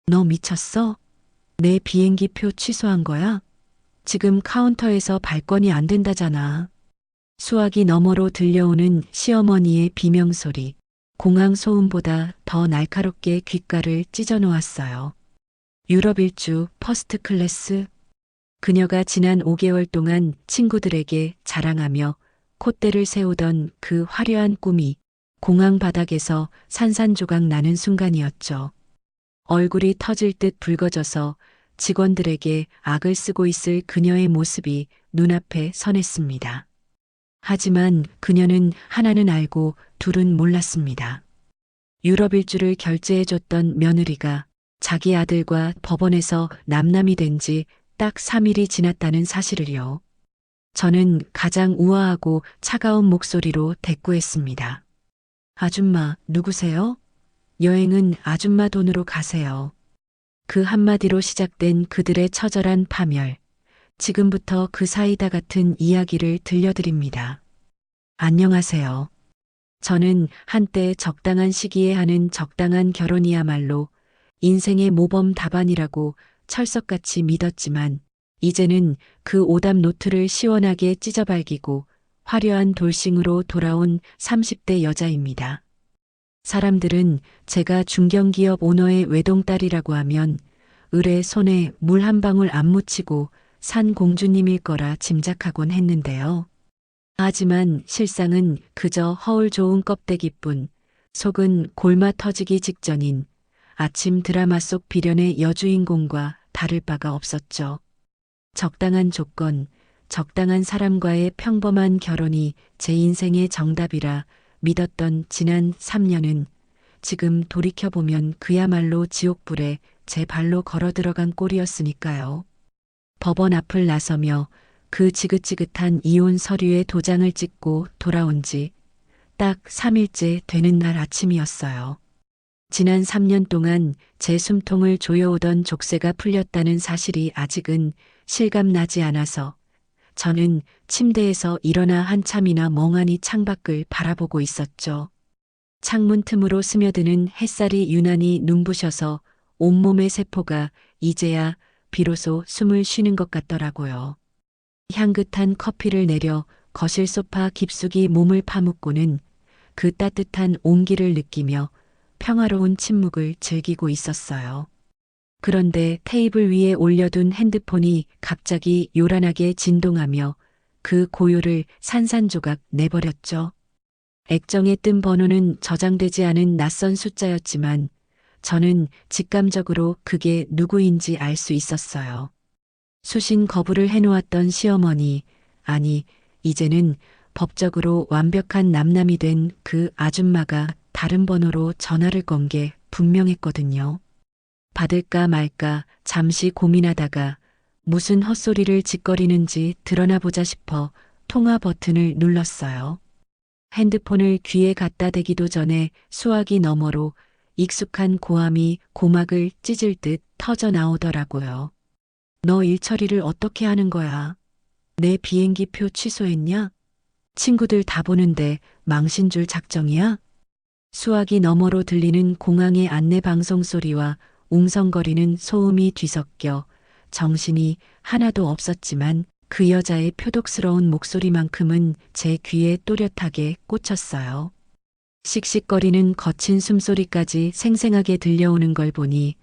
너 미쳤어? 내 비행기표 취소한 거야? 지금 카운터에서 발권이 안 된다잖아. 수화기 너머로 들려오는 시어머니의 비명소리, 공항 소음보다 더 날카롭게 귓가를 찢어 놓았어요. 유럽 일주 퍼스트 클래스. 그녀가 지난 5개월 동안 친구들에게 자랑하며 콧대를 세우던 그 화려한 꿈이 공항 바닥에서 산산조각 나는 순간이었죠. 얼굴이 터질 듯 붉어져서 직원들에게 악을 쓰고 있을 그녀의 모습이 눈앞에 선했습니다. 하지만 그녀는 하나는 알고 둘은 몰랐습니다. 유럽 일주를 결제해줬던 며느리가 자기 아들과 법원에서 남남이 된 지 딱 3일이 지났다는 사실을요. 저는 가장 우아하고 차가운 목소리로 대꾸했습니다. 아줌마, 누구세요? 여행은 아줌마 돈으로 가세요. 그 한마디로 시작된 그들의 처절한 파멸. 지금부터 그 사이다 같은 이야기를 들려드립니다. 안녕하세요. 저는 한때 적당한 시기에 하는 적당한 결혼이야말로 인생의 모범 답안이라고 철석같이 믿었지만 이제는 그 오답 노트를 시원하게 찢어발기고 화려한 돌싱으로 돌아온 30대 여자입니다. 사람들은 제가 중견기업 오너의 외동딸이라고 하면 을의 손에 물 한 방울 안 묻히고 산 공주님일 거라 짐작하곤 했는데요. 하지만 실상은 그저 허울 좋은 껍데기뿐, 속은 골마 터지기 직전인 아침 드라마 속 비련의 여주인공과 다를 바가 없었죠. 적당한 조건, 적당한 사람과의 평범한 결혼이 제 인생의 정답이라 믿었던 지난 3년은 지금 돌이켜보면 그야말로 지옥불에 제 발로 걸어 들어간 꼴이었으니까요. 법원 앞을 나서며 그 지긋지긋한 이혼 서류에 도장을 찍고 돌아온 지 딱 3일째 되는 날 아침이었어요. 지난 3년 동안 제 숨통을 조여오던 족쇄가 풀렸다는 사실이 아직은 실감나지 않아서 저는 침대에서 일어나 한참이나 멍하니 창밖을 바라보고 있었죠. 창문 틈으로 스며드는 햇살이 유난히 눈부셔서 온몸의 세포가 이제야 비로소 숨을 쉬는 것 같더라고요. 향긋한 커피를 내려 거실 소파 깊숙이 몸을 파묻고는 그 따뜻한 온기를 느끼며 평화로운 침묵을 즐기고 있었어요. 그런데 테이블 위에 올려둔 핸드폰이 갑자기 요란하게 진동하며 그 고요를 산산조각 내버렸죠. 액정에 뜬 번호는 저장되지 않은 낯선 숫자였지만 저는 직감적으로 그게 누구인지 알 수 있었어요. 수신 거부를 해놓았던 시어머니, 아니, 이제는 법적으로 완벽한 남남이 된 그 아줌마가 다른 번호로 전화를 건 게 분명했거든요. 받을까 말까 잠시 고민하다가 무슨 헛소리를 짓거리는지 드러나 보자 싶어 통화 버튼을 눌렀어요. 핸드폰을 귀에 갖다 대기도 전에 수화기 너머로 익숙한 고함이 고막을 찢을 듯 터져 나오더라고요. 너 일 처리를 어떻게 하는 거야? 내 비행기표 취소했냐? 친구들 다 보는데 망신 줄 작정이야? 수화기 너머로 들리는 공항의 안내 방송 소리와 웅성거리는 소음이 뒤섞여 정신이 하나도 없었지만 그 여자의 표독스러운 목소리만큼은 제 귀에 또렷하게 꽂혔어요. 씩씩거리는 거친 숨소리까지 생생하게 들려오는 걸 보니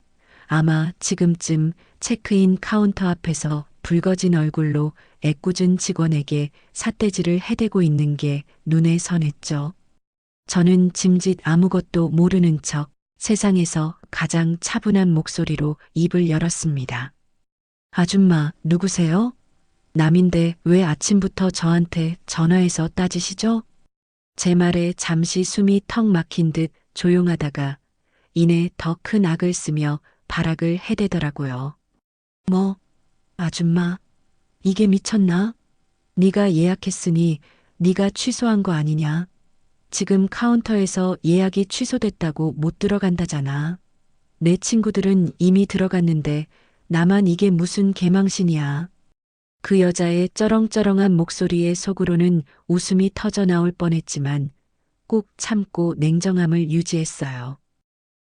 아마 지금쯤 체크인 카운터 앞에서 붉어진 얼굴로 애꿎은 직원에게 삿대질을 해대고 있는 게 눈에 선했죠. 저는 짐짓 아무것도 모르는 척 세상에서 가장 차분한 목소리로 입을 열었습니다. 아줌마, 누구세요? 남인데 왜 아침부터 저한테 전화해서 따지시죠? 제 말에 잠시 숨이 턱 막힌 듯 조용하다가 이내 더 큰 악을 쓰며 발악을 해대더라고요. 뭐, 아줌마, 이게 미쳤나? 네가 예약했으니 네가 취소한 거 아니냐? 지금 카운터에서 예약이 취소됐다고 못 들어간다잖아. 내 친구들은 이미 들어갔는데 나만 이게 무슨 개망신이야. 그 여자의 쩌렁쩌렁한 목소리에 속으로는 웃음이 터져 나올 뻔했지만 꼭 참고 냉정함을 유지했어요.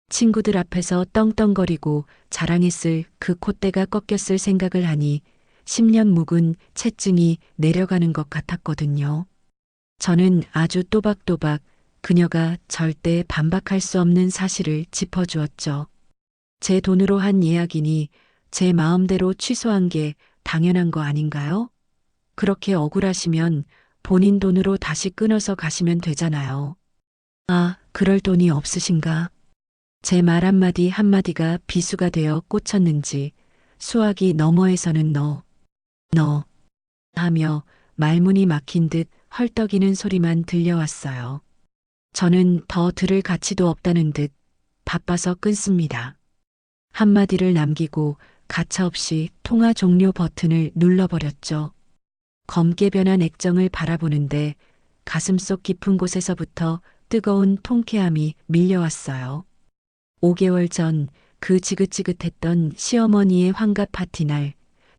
친구들 앞에서 떵떵거리고 자랑했을 그 콧대가 꺾였을 생각을 하니 10년 묵은 채증이 내려가는 것 같았거든요. 저는 아주 또박또박 그녀가 절대 반박할 수 없는 사실을 짚어주었죠. 제 돈으로 한 예약이니 제 마음대로 취소한 게 당연한 거 아닌가요? 그렇게 억울하시면 본인 돈으로 다시 끊어서 가시면 되잖아요. 아, 그럴 돈이 없으신가? 제 말 한마디 한마디가 비수가 되어 꽂혔는지 수화기 너머에서는 너 하며 말문이 막힌 듯 헐떡이는 소리만 들려왔어요. 저는 더 들을 가치도 없다는 듯 바빠서 끊습니다. 한마디를 남기고 가차없이 통화 종료 버튼을 눌러버렸죠. 검게 변한 액정을 바라보는데 가슴속 깊은 곳에서부터 뜨거운 통쾌함이 밀려왔어요. 5개월 전 그 지긋지긋했던 시어머니의 환갑 파티 날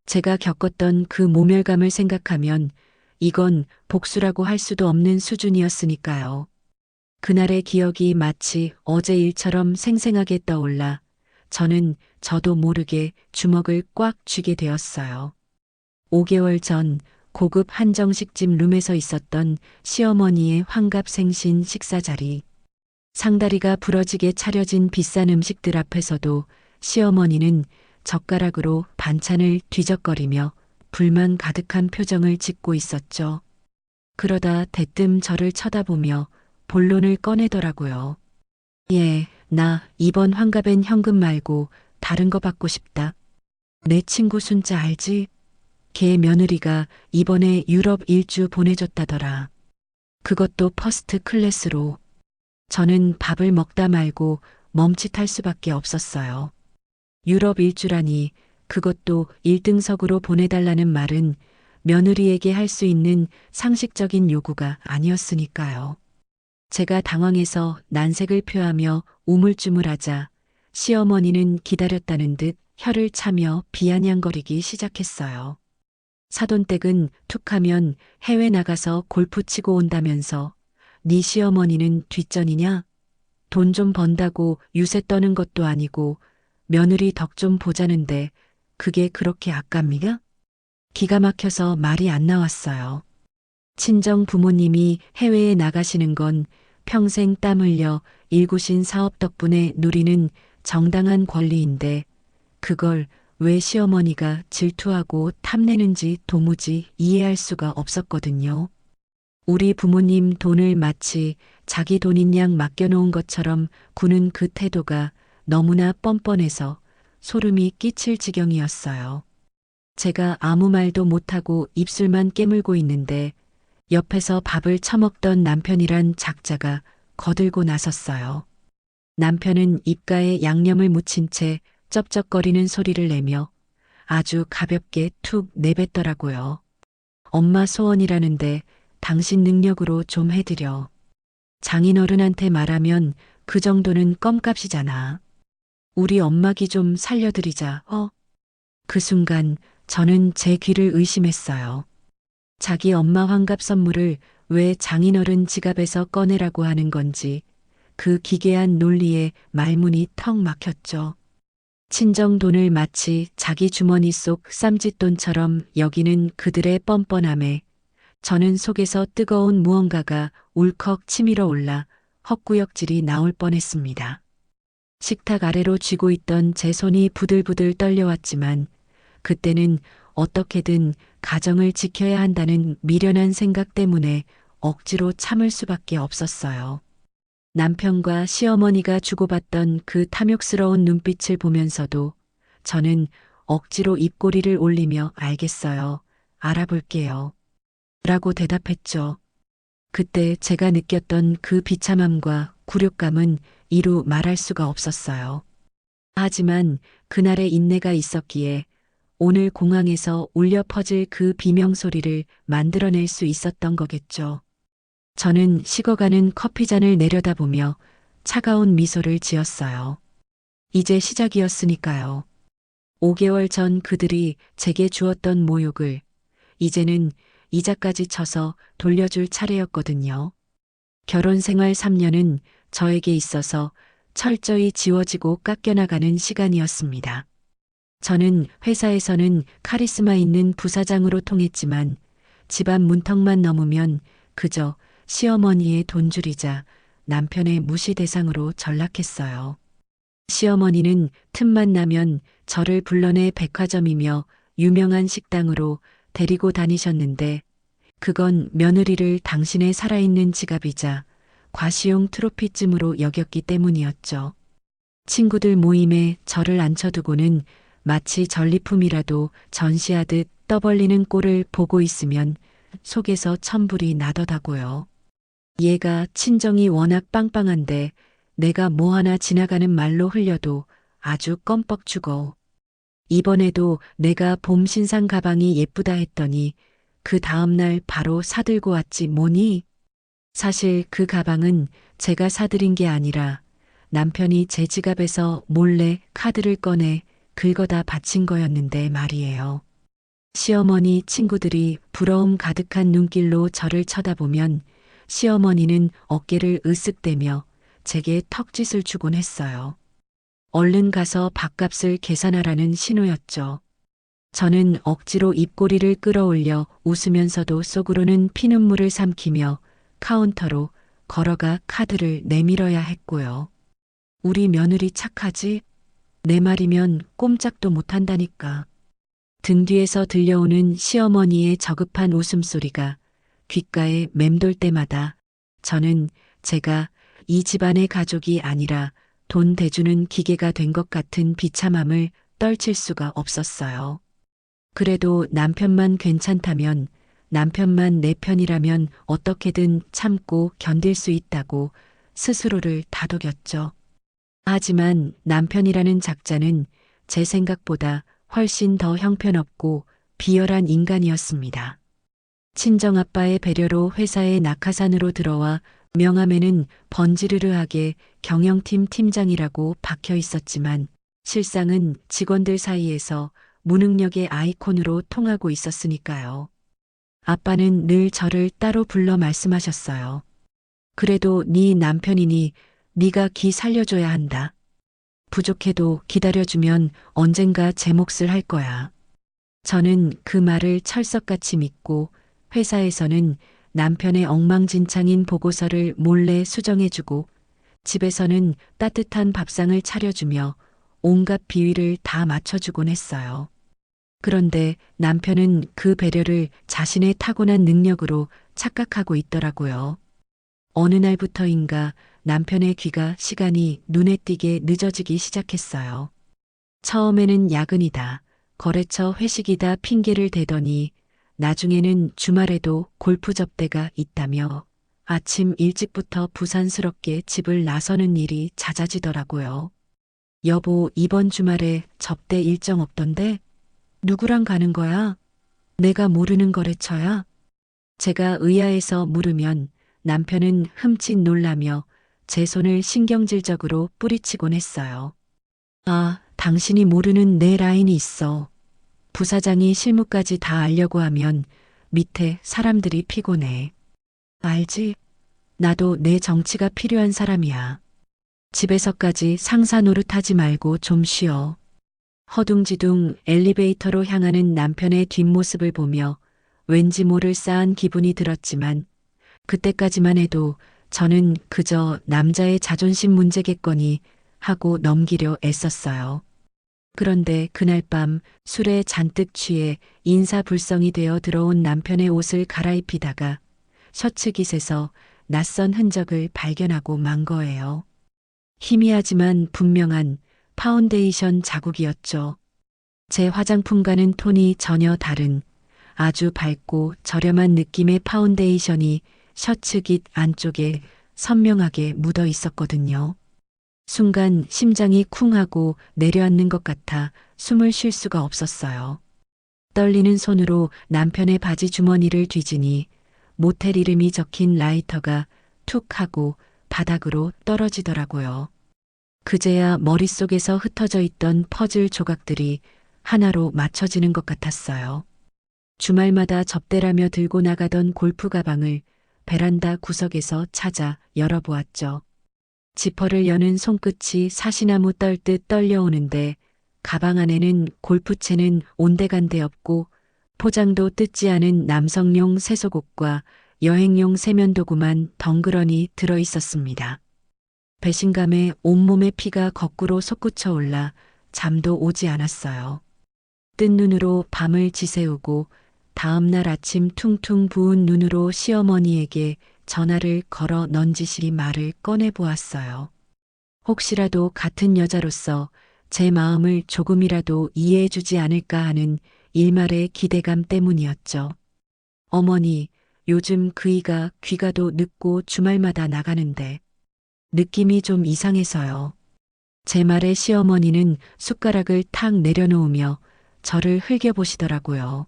제가 겪었던 그 모멸감을 생각하면 이건 복수라고 할 수도 없는 수준이었으니까요. 그날의 기억이 마치 어제 일처럼 생생하게 떠올라 저는 저도 모르게 주먹을 꽉 쥐게 되었어요. 5개월 전 고급 한정식집 룸에서 있었던 시어머니의 환갑 생신 식사 자리. 상다리가 부러지게 차려진 비싼 음식들 앞에서도 시어머니는 젓가락으로 반찬을 뒤적거리며 불만 가득한 표정을 짓고 있었죠. 그러다 대뜸 저를 쳐다보며 본론을 꺼내더라고요. 예, 나 이번 환갑엔 현금 말고 다른 거 받고 싶다. 내 친구 순자 알지? 걔 며느리가 이번에 유럽 일주 보내줬다더라. 그것도 퍼스트 클래스로. 저는 밥을 먹다 말고 멈칫할 수밖에 없었어요. 유럽 일주라니 그것도 1등석으로 보내달라는 말은 며느리에게 할 수 있는 상식적인 요구가 아니었으니까요. 제가 당황해서 난색을 표하며 우물쭈물하자 시어머니는 기다렸다는 듯 혀를 차며 비아냥거리기 시작했어요. 사돈댁은 툭하면 해외 나가서 골프 치고 온다면서 네 시어머니는 뒷전이냐? 돈 좀 번다고 유세 떠는 것도 아니고 며느리 덕 좀 보자는데 그게 그렇게 아깝니까? 기가 막혀서 말이 안 나왔어요. 친정 부모님이 해외에 나가시는 건 평생 땀 흘려 일구신 사업 덕분에 누리는 정당한 권리인데 그걸 왜 시어머니가 질투하고 탐내는지 도무지 이해할 수가 없었거든요. 우리 부모님 돈을 마치 자기 돈인 양 맡겨놓은 것처럼 구는 그 태도가 너무나 뻔뻔해서 소름이 끼칠 지경이었어요. 제가 아무 말도 못하고 입술만 깨물고 있는데 옆에서 밥을 처먹던 남편이란 작자가 거들고 나섰어요. 남편은 입가에 양념을 묻힌 채 쩝쩝거리는 소리를 내며 아주 가볍게 툭 내뱉더라고요. 엄마 소원이라는데 당신 능력으로 좀 해드려. 장인어른한테 말하면 그 정도는 껌값이잖아. 우리 엄마기 좀 살려드리자, 그 순간 저는 제 귀를 의심했어요. 자기 엄마 환갑 선물을 왜 장인어른 지갑에서 꺼내라고 하는 건지 그 기괴한 논리에 말문이 턱 막혔죠. 친정 돈을 마치 자기 주머니 속 쌈짓돈처럼 여기는 그들의 뻔뻔함에 저는 속에서 뜨거운 무언가가 울컥 치밀어 올라 헛구역질이 나올 뻔했습니다. 식탁 아래로 쥐고 있던 제 손이 부들부들 떨려왔지만 그때는 어떻게든 가정을 지켜야 한다는 미련한 생각 때문에 억지로 참을 수밖에 없었어요. 남편과 시어머니가 주고받던 그 탐욕스러운 눈빛을 보면서도 저는 억지로 입꼬리를 올리며 알겠어요. 알아볼게요. 라고 대답했죠. 그때 제가 느꼈던 그 비참함과 굴욕감은 이루 말할 수가 없었어요. 하지만 그날의 인내가 있었기에 오늘 공항에서 울려 퍼질 그 비명소리를 만들어낼 수 있었던 거겠죠. 저는 식어가는 커피잔을 내려다보며 차가운 미소를 지었어요. 이제 시작이었으니까요. 5개월 전 그들이 제게 주었던 모욕을 이제는 이자까지 쳐서 돌려줄 차례였거든요. 결혼 생활 3년은 저에게 있어서 철저히 지워지고 깎여나가는 시간이었습니다. 저는 회사에서는 카리스마 있는 부사장으로 통했지만 집안 문턱만 넘으면 그저 시어머니의 돈줄이자 남편의 무시 대상으로 전락했어요. 시어머니는 틈만 나면 저를 불러내 백화점이며 유명한 식당으로 데리고 다니셨는데 그건 며느리를 당신의 살아있는 지갑이자 과시용 트로피쯤으로 여겼기 때문이었죠. 친구들 모임에 저를 앉혀두고는 마치 전리품이라도 전시하듯 떠벌리는 꼴을 보고 있으면 속에서 천불이 나더라고요. 얘가 친정이 워낙 빵빵한데 내가 뭐 하나 지나가는 말로 흘려도 아주 껌뻑 죽어. 이번에도 내가 봄 신상 가방이 예쁘다 했더니 그 다음날 바로 사들고 왔지 뭐니? 사실 그 가방은 제가 사들인 게 아니라 남편이 제 지갑에서 몰래 카드를 꺼내 긁어다 바친 거였는데 말이에요. 시어머니 친구들이 부러움 가득한 눈길로 저를 쳐다보면 시어머니는 어깨를 으쓱대며 제게 턱짓을 주곤 했어요. 얼른 가서 밥값을 계산하라는 신호였죠. 저는 억지로 입꼬리를 끌어올려 웃으면서도 속으로는 피눈물을 삼키며 카운터로 걸어가 카드를 내밀어야 했고요. 우리 며느리 착하지? 내 말이면 꼼짝도 못한다니까. 등 뒤에서 들려오는 시어머니의 저급한 웃음소리가 귓가에 맴돌 때마다 저는 제가 이 집안의 가족이 아니라 돈 대주는 기계가 된 것 같은 비참함을 떨칠 수가 없었어요. 그래도 남편만 괜찮다면, 남편만 내 편이라면 어떻게든 참고 견딜 수 있다고 스스로를 다독였죠. 하지만 남편이라는 작자는 제 생각보다 훨씬 더 형편없고 비열한 인간이었습니다. 친정아빠의 배려로 회사에 낙하산으로 들어와 명함에는 번지르르하게 경영팀 팀장이라고 박혀 있었지만 실상은 직원들 사이에서 무능력의 아이콘으로 통하고 있었으니까요. 아빠는 늘 저를 따로 불러 말씀하셨어요. 그래도 네 남편이니 네가 기 살려줘야 한다. 부족해도 기다려주면 언젠가 제 몫을 할 거야. 저는 그 말을 철석같이 믿고 회사에서는 남편의 엉망진창인 보고서를 몰래 수정해주고 집에서는 따뜻한 밥상을 차려주며 온갖 비위를 다 맞춰주곤 했어요. 그런데 남편은 그 배려를 자신의 타고난 능력으로 착각하고 있더라고요. 어느 날부터인가 남편의 귀가 시간이 눈에 띄게 늦어지기 시작했어요. 처음에는 야근이다, 거래처 회식이다 핑계를 대더니 나중에는 주말에도 골프 접대가 있다며 아침 일찍부터 부산스럽게 집을 나서는 일이 잦아지더라고요. 여보, 이번 주말에 접대 일정 없던데? 누구랑 가는 거야? 내가 모르는 거래처야? 제가 의아해서 물으면 남편은 흠칫 놀라며 제 손을 신경질적으로 뿌리치곤 했어요. 아, 당신이 모르는 내 라인이 있어. 부사장이 실무까지 다 알려고 하면 밑에 사람들이 피곤해. 알지? 나도 내 정치가 필요한 사람이야. 집에서까지 상사 노릇하지 말고 좀 쉬어. 허둥지둥 엘리베이터로 향하는 남편의 뒷모습을 보며 왠지 모를 싸한 기분이 들었지만 그때까지만 해도 저는 그저 남자의 자존심 문제겠거니 하고 넘기려 애썼어요. 그런데 그날 밤 술에 잔뜩 취해 인사불성이 되어 들어온 남편의 옷을 갈아입히다가 셔츠 깃에서 낯선 흔적을 발견하고 만 거예요. 희미하지만 분명한 파운데이션 자국이었죠. 제 화장품과는 톤이 전혀 다른 아주 밝고 저렴한 느낌의 파운데이션이 셔츠 깃 안쪽에 선명하게 묻어 있었거든요. 순간 심장이 쿵하고 내려앉는 것 같아 숨을 쉴 수가 없었어요. 떨리는 손으로 남편의 바지 주머니를 뒤지니 모텔 이름이 적힌 라이터가 툭 하고 바닥으로 떨어지더라고요. 그제야 머릿속에서 흩어져 있던 퍼즐 조각들이 하나로 맞춰지는 것 같았어요. 주말마다 접대라며 들고 나가던 골프 가방을 베란다 구석에서 찾아 열어보았죠. 지퍼를 여는 손끝이 사시나무 떨듯 떨려오는데 가방 안에는 골프채는 온데간데 없고 포장도 뜯지 않은 남성용 세속옷과 여행용 세면도구만 덩그러니 들어 있었습니다. 배신감에 온몸의 피가 거꾸로 솟구쳐 올라 잠도 오지 않았어요. 뜬 눈으로 밤을 지새우고 다음 날 아침 퉁퉁 부은 눈으로 시어머니에게 전화를 걸어 넌지시 말을 꺼내 보았어요. 혹시라도 같은 여자로서 제 마음을 조금이라도 이해해 주지 않을까 하는 일말의 기대감 때문이었죠. 어머니, 요즘 그이가 귀가도 늦고 주말마다 나가는데 느낌이 좀 이상해서요. 제 말에 시어머니는 숟가락을 탁 내려놓으며 저를 흘겨보시더라고요.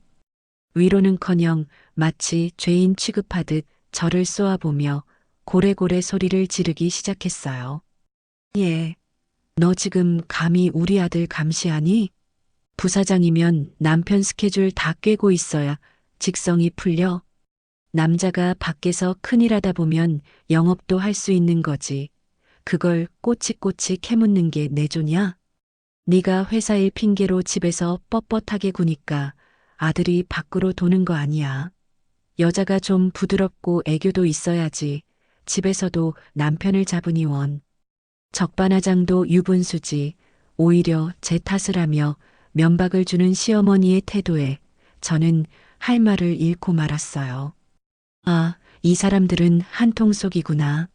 위로는커녕 마치 죄인 취급하듯 저를 쏘아보며 고래고래 소리를 지르기 시작했어요. 예, 너 지금 감히 우리 아들 감시하니? 부사장이면 남편 스케줄 다 꿰고 있어야 직성이 풀려. 남자가 밖에서 큰일 하다 보면 영업도 할 수 있는 거지. 그걸 꼬치꼬치 캐묻는 게 내 조냐? 네가 회사 일 핑계로 집에서 뻣뻣하게 구니까 아들이 밖으로 도는 거 아니야. 여자가 좀 부드럽고 애교도 있어야지. 집에서도 남편을 잡으니 원. 적반하장도 유분수지. 오히려 제 탓을 하며 면박을 주는 시어머니의 태도에 저는 할 말을 잃고 말았어요. 아, 이 사람들은 한통속이구나.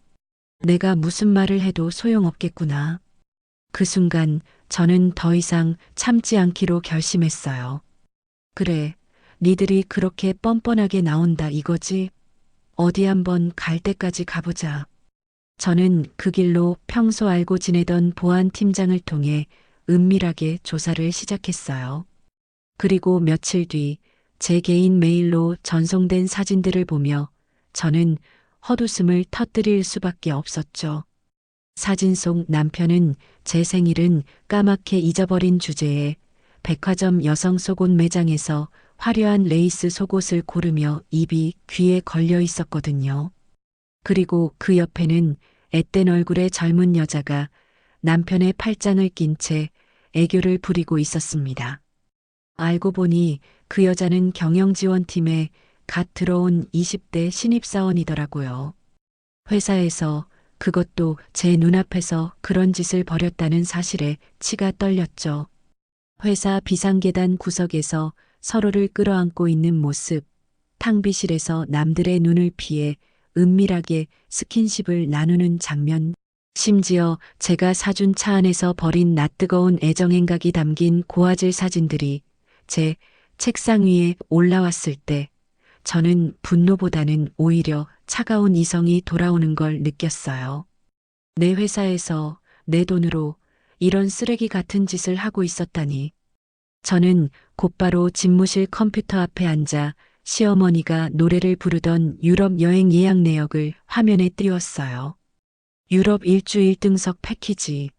내가 무슨 말을 해도 소용없겠구나. 그 순간 저는 더 이상 참지 않기로 결심했어요. 그래, 니들이 그렇게 뻔뻔하게 나온다 이거지? 어디 한번 갈 때까지 가보자. 저는 그 길로 평소 알고 지내던 보안 팀장을 통해 은밀하게 조사를 시작했어요. 그리고 며칠 뒤 제 개인 메일로 전송된 사진들을 보며 저는 헛웃음을 터뜨릴 수밖에 없었죠. 사진 속 남편은 제 생일은 까맣게 잊어버린 주제에 백화점 여성 속옷 매장에서 화려한 레이스 속옷을 고르며 입이 귀에 걸려 있었거든요. 그리고 그 옆에는 앳된 얼굴의 젊은 여자가 남편의 팔짱을 낀 채 애교를 부리고 있었습니다. 알고 보니 그 여자는 경영지원팀에 갓 들어온 20대 신입사원이더라고요. 회사에서 그것도 제 눈앞에서 그런 짓을 벌였다는 사실에 치가 떨렸죠. 회사 비상계단 구석에서 서로를 끌어안고 있는 모습, 탕비실에서 남들의 눈을 피해 은밀하게 스킨십을 나누는 장면, 심지어 제가 사준 차 안에서 버린 낯뜨거운 애정행각이 담긴 고화질 사진들이 제 책상 위에 올라왔을 때 저는 분노보다는 오히려 차가운 이성이 돌아오는 걸 느꼈어요. 내 회사에서 내 돈으로 이런 쓰레기 같은 짓을 하고 있었다니. 저는 곧바로 집무실 컴퓨터 앞에 앉아 시어머니가 노래를 부르던 유럽 여행 예약 내역을 화면에 띄웠어요. 유럽 일주일 등석 패키지.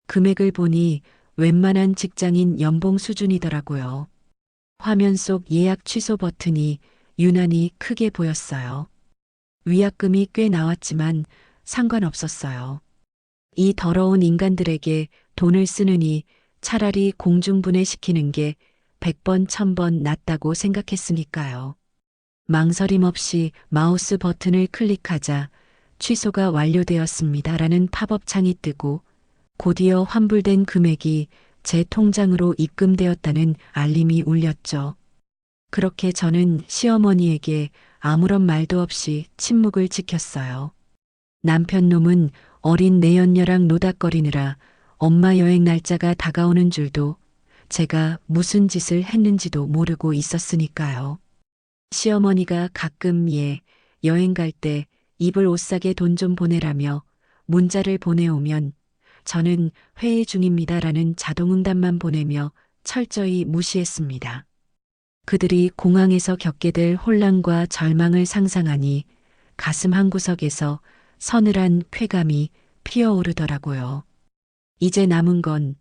금액을 보니 웬만한 직장인 연봉 수준이더라고요. 화면 속 예약 취소 버튼이 유난히 크게 보였어요. 위약금이 꽤 나왔지만 상관없었어요. 이 더러운 인간들에게 돈을 쓰느니 차라리 공중분해시키는 게 100번 1000번 낫다고 생각했으니까요. 망설임 없이 마우스 버튼을 클릭하자 취소가 완료되었습니다라는 팝업 창이 뜨고 곧이어 환불된 금액이 제 통장으로 입금되었다는 알림이 울렸죠. 그렇게 저는 시어머니에게 아무런 말도 없이 침묵을 지켰어요. 남편 놈은 어린 내연녀랑 노닥거리느라 엄마 여행 날짜가 다가오는 줄도 제가 무슨 짓을 했는지도 모르고 있었으니까요. 시어머니가 가끔 여행 갈 때 입을 옷싸게 돈 좀 보내라며 문자를 보내오면 저는 회의 중입니다라는 자동응답만 보내며 철저히 무시했습니다. 그들이 공항에서 겪게 될 혼란과 절망을 상상하니 가슴 한구석에서 서늘한 쾌감이 피어오르더라고요. 이제 남은 건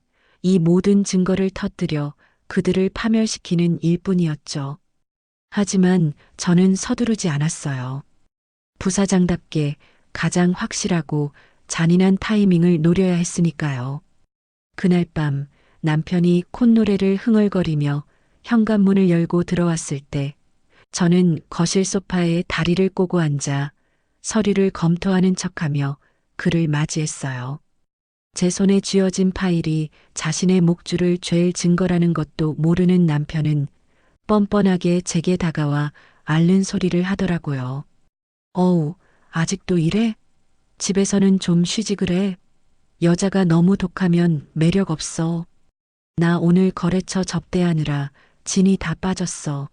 이 모든 증거를 터뜨려 그들을 파멸시키는 일뿐이었죠. 하지만 저는 서두르지 않았어요. 부사장답게 가장 확실하고 잔인한 타이밍을 노려야 했으니까요. 그날 밤 남편이 콧노래를 흥얼거리며 현관문을 열고 들어왔을 때 저는 거실 소파에 다리를 꼬고 앉아 서류를 검토하는 척하며 그를 맞이했어요. 제 손에 쥐어진 파일이 자신의 목줄을 죄일 증거라는 것도 모르는 남편은 뻔뻔하게 제게 다가와 앓는 소리를 하더라고요. 어우, 아직도 이래? 집에서는 좀 쉬지 그래. 여자가 너무 독하면 매력 없어. 나 오늘 거래처 접대하느라 진이 다 빠졌어.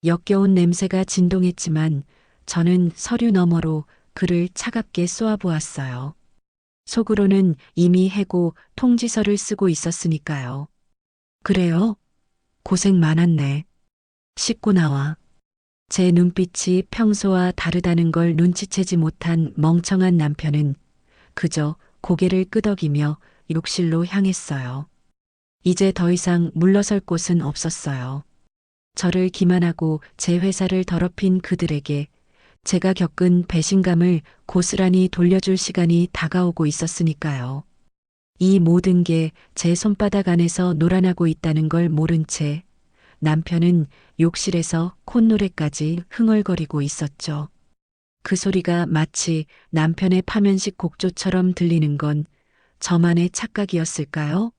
역겨운 냄새가 진동했지만 저는 서류 너머로 그를 차갑게 쏘아보았어요. 속으로는 이미 해고 통지서를 쓰고 있었으니까요. 그래요? 고생 많았네. 씻고 나와. 제 눈빛이 평소와 다르다는 걸 눈치채지 못한 멍청한 남편은 그저 고개를 끄덕이며 욕실로 향했어요. 이제 더 이상 물러설 곳은 없었어요. 저를 기만하고 제 회사를 더럽힌 그들에게 제가 겪은 배신감을 고스란히 돌려줄 시간이 다가오고 있었으니까요. 이 모든 게 제 손바닥 안에서 놀아나고 있다는 걸 모른 채 남편은 욕실에서 콧노래까지 흥얼거리고 있었죠. 그 소리가 마치 남편의 파면식 곡조처럼 들리는 건 저만의 착각이었을까요?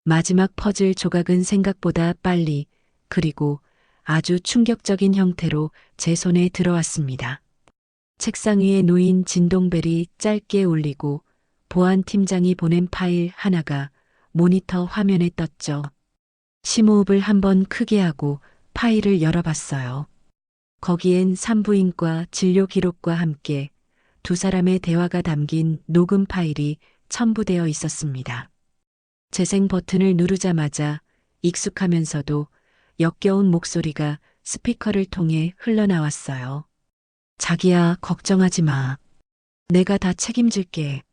마지막 퍼즐 조각은 생각보다 빨리 그리고 아주 충격적인 형태로 제 손에 들어왔습니다. 책상 위에 놓인 진동벨이 짧게 울리고 보안 팀장이 보낸 파일 하나가 모니터 화면에 떴죠. 심호흡을 한번 크게 하고 파일을 열어봤어요. 거기엔 산부인과 진료 기록과 함께 두 사람의 대화가 담긴 녹음 파일이 첨부되어 있었습니다. 재생 버튼을 누르자마자 익숙하면서도 역겨운 목소리가 스피커를 통해 흘러나왔어요. 자기야, 걱정하지 마. 내가 다 책임질게.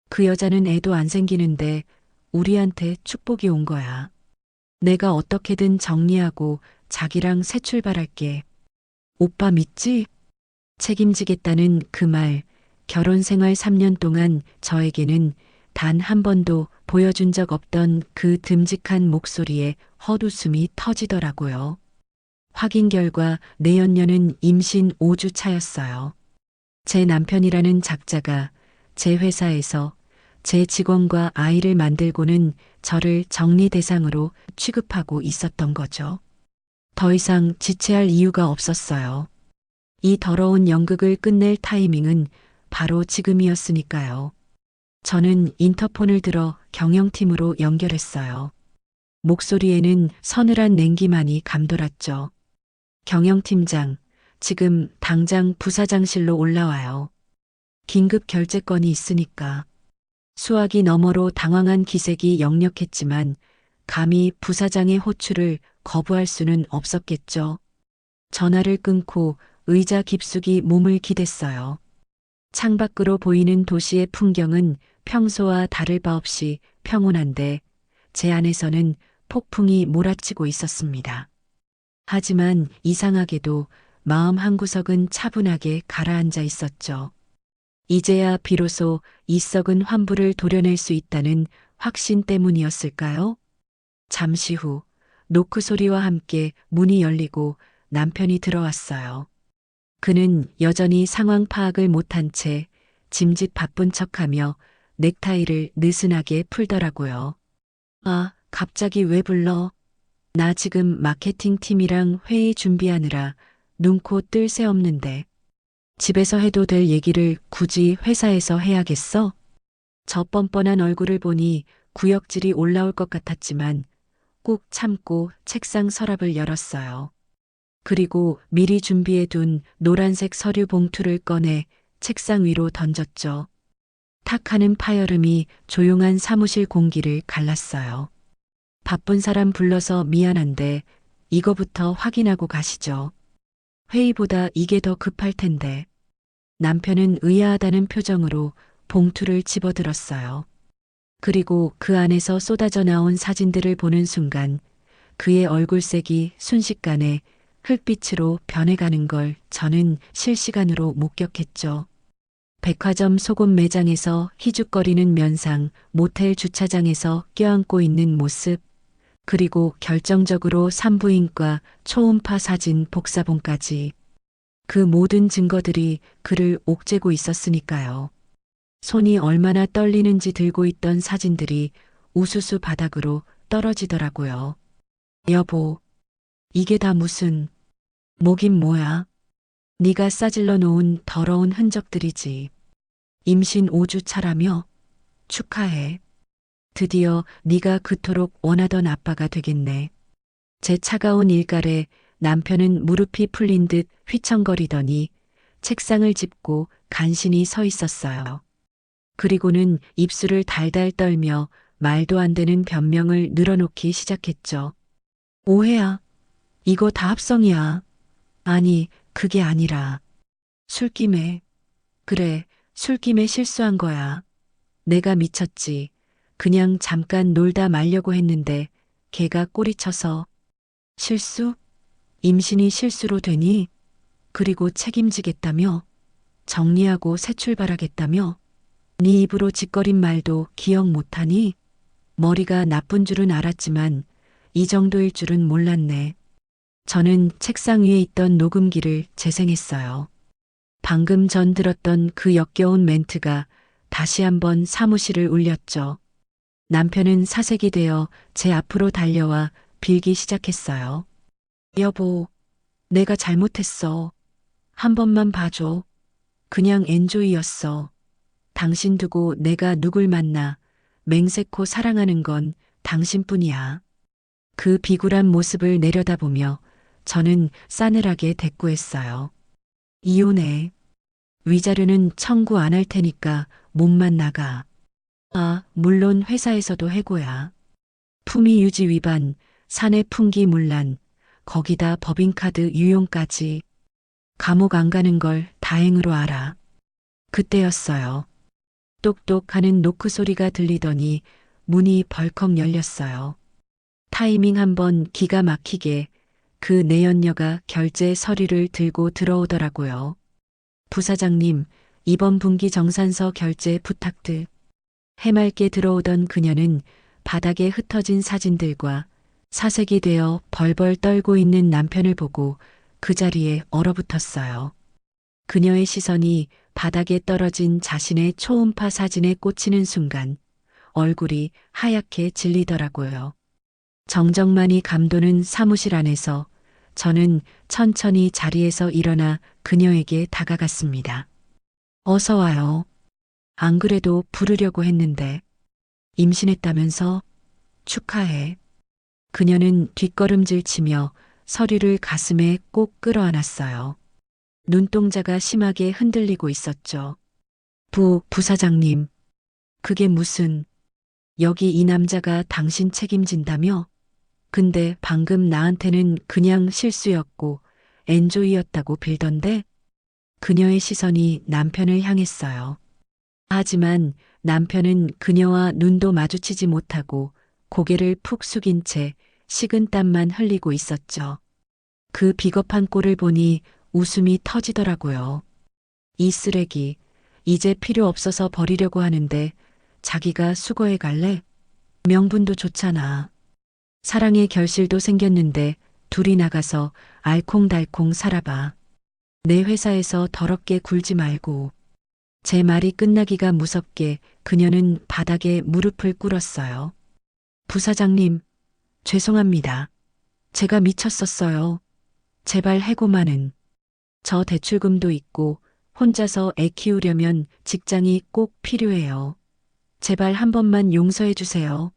그 여자는 애도 안 생기는데 우리한테 축복이 온 거야. 내가 어떻게든 정리하고 자기랑 새 출발할게. 오빠 믿지? 책임지겠다는 그 말, 결혼 생활 3년 동안 저에게는 단 한 번도 보여준 적 없던 그 듬직한 목소리에 헛웃음이 터지더라고요. 확인 결과 내연녀는 임신 5주 차였어요. 제 남편이라는 작자가 제 회사에서 제 직원과 아이를 만들고는 저를 정리 대상으로 취급하고 있었던 거죠. 더 이상 지체할 이유가 없었어요. 이 더러운 연극을 끝낼 타이밍은 바로 지금이었으니까요. 저는 인터폰을 들어 경영팀으로 연결했어요. 목소리에는 서늘한 냉기만이 감돌았죠. 경영팀장, 지금 당장 부사장실로 올라와요. 긴급 결제건이 있으니까. 수화기 너머로 당황한 기색이 역력했지만 감히 부사장의 호출을 거부할 수는 없었겠죠. 전화를 끊고 의자 깊숙이 몸을 기댔어요. 창밖으로 보이는 도시의 풍경은 평소와 다를 바 없이 평온한데 제 안에서는 폭풍이 몰아치고 있었습니다. 하지만 이상하게도 마음 한구석은 차분하게 가라앉아 있었죠. 이제야 비로소 이 썩은 환부를 도려낼 수 있다는 확신 때문이었을까요? 잠시 후 노크 소리와 함께 문이 열리고 남편이 들어왔어요. 그는 여전히 상황 파악을 못한 채 짐짓 바쁜 척하며 넥타이를 느슨하게 풀더라고요. 아, 갑자기 왜 불러? 나 지금 마케팅 팀이랑 회의 준비하느라 눈코 뜰 새 없는데. 집에서 해도 될 얘기를 굳이 회사에서 해야겠어? 저 뻔뻔한 얼굴을 보니 구역질이 올라올 것 같았지만 꾹 참고 책상 서랍을 열었어요. 그리고 미리 준비해둔 노란색 서류 봉투를 꺼내 책상 위로 던졌죠. 탁 하는 파열음이 조용한 사무실 공기를 갈랐어요. 바쁜 사람 불러서 미안한데 이거부터 확인하고 가시죠. 회의보다 이게 더 급할 텐데. 남편은 의아하다는 표정으로 봉투를 집어들었어요. 그리고 그 안에서 쏟아져 나온 사진들을 보는 순간 그의 얼굴색이 순식간에 흙빛으로 변해가는 걸 저는 실시간으로 목격했죠. 백화점 속옷 매장에서 희죽거리는 면상, 모텔 주차장에서 껴안고 있는 모습, 그리고 결정적으로 산부인과 초음파 사진 복사본까지. 그 모든 증거들이 그를 옥죄고 있었으니까요. 손이 얼마나 떨리는지 들고 있던 사진들이 우수수 바닥으로 떨어지더라고요. 여보, 이게 다 무슨, 뭐긴 뭐야? 네가 싸질러 놓은 더러운 흔적들이지. 임신 5주 차라며? 축하해. 드디어 네가 그토록 원하던 아빠가 되겠네. 제 차가운 일갈에 남편은 무릎이 풀린 듯 휘청거리더니 책상을 짚고 간신히 서 있었어요. 그리고는 입술을 달달 떨며 말도 안 되는 변명을 늘어놓기 시작했죠. 오해야. 이거 다 합성이야. 아니, 그게 아니라. 술김에. 그래, 술김에 실수한 거야. 내가 미쳤지. 그냥 잠깐 놀다 말려고 했는데 걔가 꼬리쳐서. 실수? 임신이 실수로 되니? 그리고 책임지겠다며? 정리하고 새 출발하겠다며? 네 입으로 짓거린 말도 기억 못하니? 머리가 나쁜 줄은 알았지만 이 정도일 줄은 몰랐네. 저는 책상 위에 있던 녹음기를 재생했어요. 방금 전 들었던 그 역겨운 멘트가 다시 한번 사무실을 울렸죠. 남편은 사색이 되어 제 앞으로 달려와 빌기 시작했어요. 여보, 내가 잘못했어. 한 번만 봐줘. 그냥 엔조이였어. 당신 두고 내가 누굴 만나 맹세코 사랑하는 건 당신뿐이야. 그 비굴한 모습을 내려다보며 저는 싸늘하게 대꾸했어요. 이혼해. 위자료는 청구 안 할 테니까 몸만 나가. 아, 물론 회사에서도 해고야. 품위 유지 위반, 사내 풍기 문란, 거기다 법인카드 유용까지. 감옥 안 가는 걸 다행으로 알아. 그때였어요. 똑똑 하는 노크 소리가 들리더니 문이 벌컥 열렸어요. 타이밍 한번 기가 막히게 그 내연녀가 결제 서류를 들고 들어오더라고요. 부사장님, 이번 분기 정산서 결제 부탁드. 해맑게 들어오던 그녀는 바닥에 흩어진 사진들과 사색이 되어 벌벌 떨고 있는 남편을 보고 그 자리에 얼어붙었어요. 그녀의 시선이 바닥에 떨어진 자신의 초음파 사진에 꽂히는 순간 얼굴이 하얗게 질리더라고요. 정적만이 감도는 사무실 안에서 저는 천천히 자리에서 일어나 그녀에게 다가갔습니다. 어서 와요. 안 그래도 부르려고 했는데 임신했다면서 축하해. 그녀는 뒷걸음질 치며 서류를 가슴에 꼭 끌어안았어요. 눈동자가 심하게 흔들리고 있었죠. 부사장님. 그게 무슨, 여기 이 남자가 당신 책임진다며? 근데 방금 나한테는 그냥 실수였고 엔조이였다고 빌던데? 그녀의 시선이 남편을 향했어요. 하지만 남편은 그녀와 눈도 마주치지 못하고 고개를 푹 숙인 채 식은땀만 흘리고 있었죠. 그 비겁한 꼴을 보니 웃음이 터지더라고요. 이 쓰레기, 이제 필요 없어서 버리려고 하는데 자기가 수거해 갈래? 명분도 좋잖아. 사랑의 결실도 생겼는데 둘이 나가서 알콩달콩 살아봐. 내 회사에서 더럽게 굴지 말고. 제 말이 끝나기가 무섭게 그녀는 바닥에 무릎을 꿇었어요. 부사장님, 죄송합니다. 제가 미쳤었어요. 제발 해고만은. 저 대출금도 있고 혼자서 애 키우려면 직장이 꼭 필요해요. 제발 한 번만 용서해 주세요.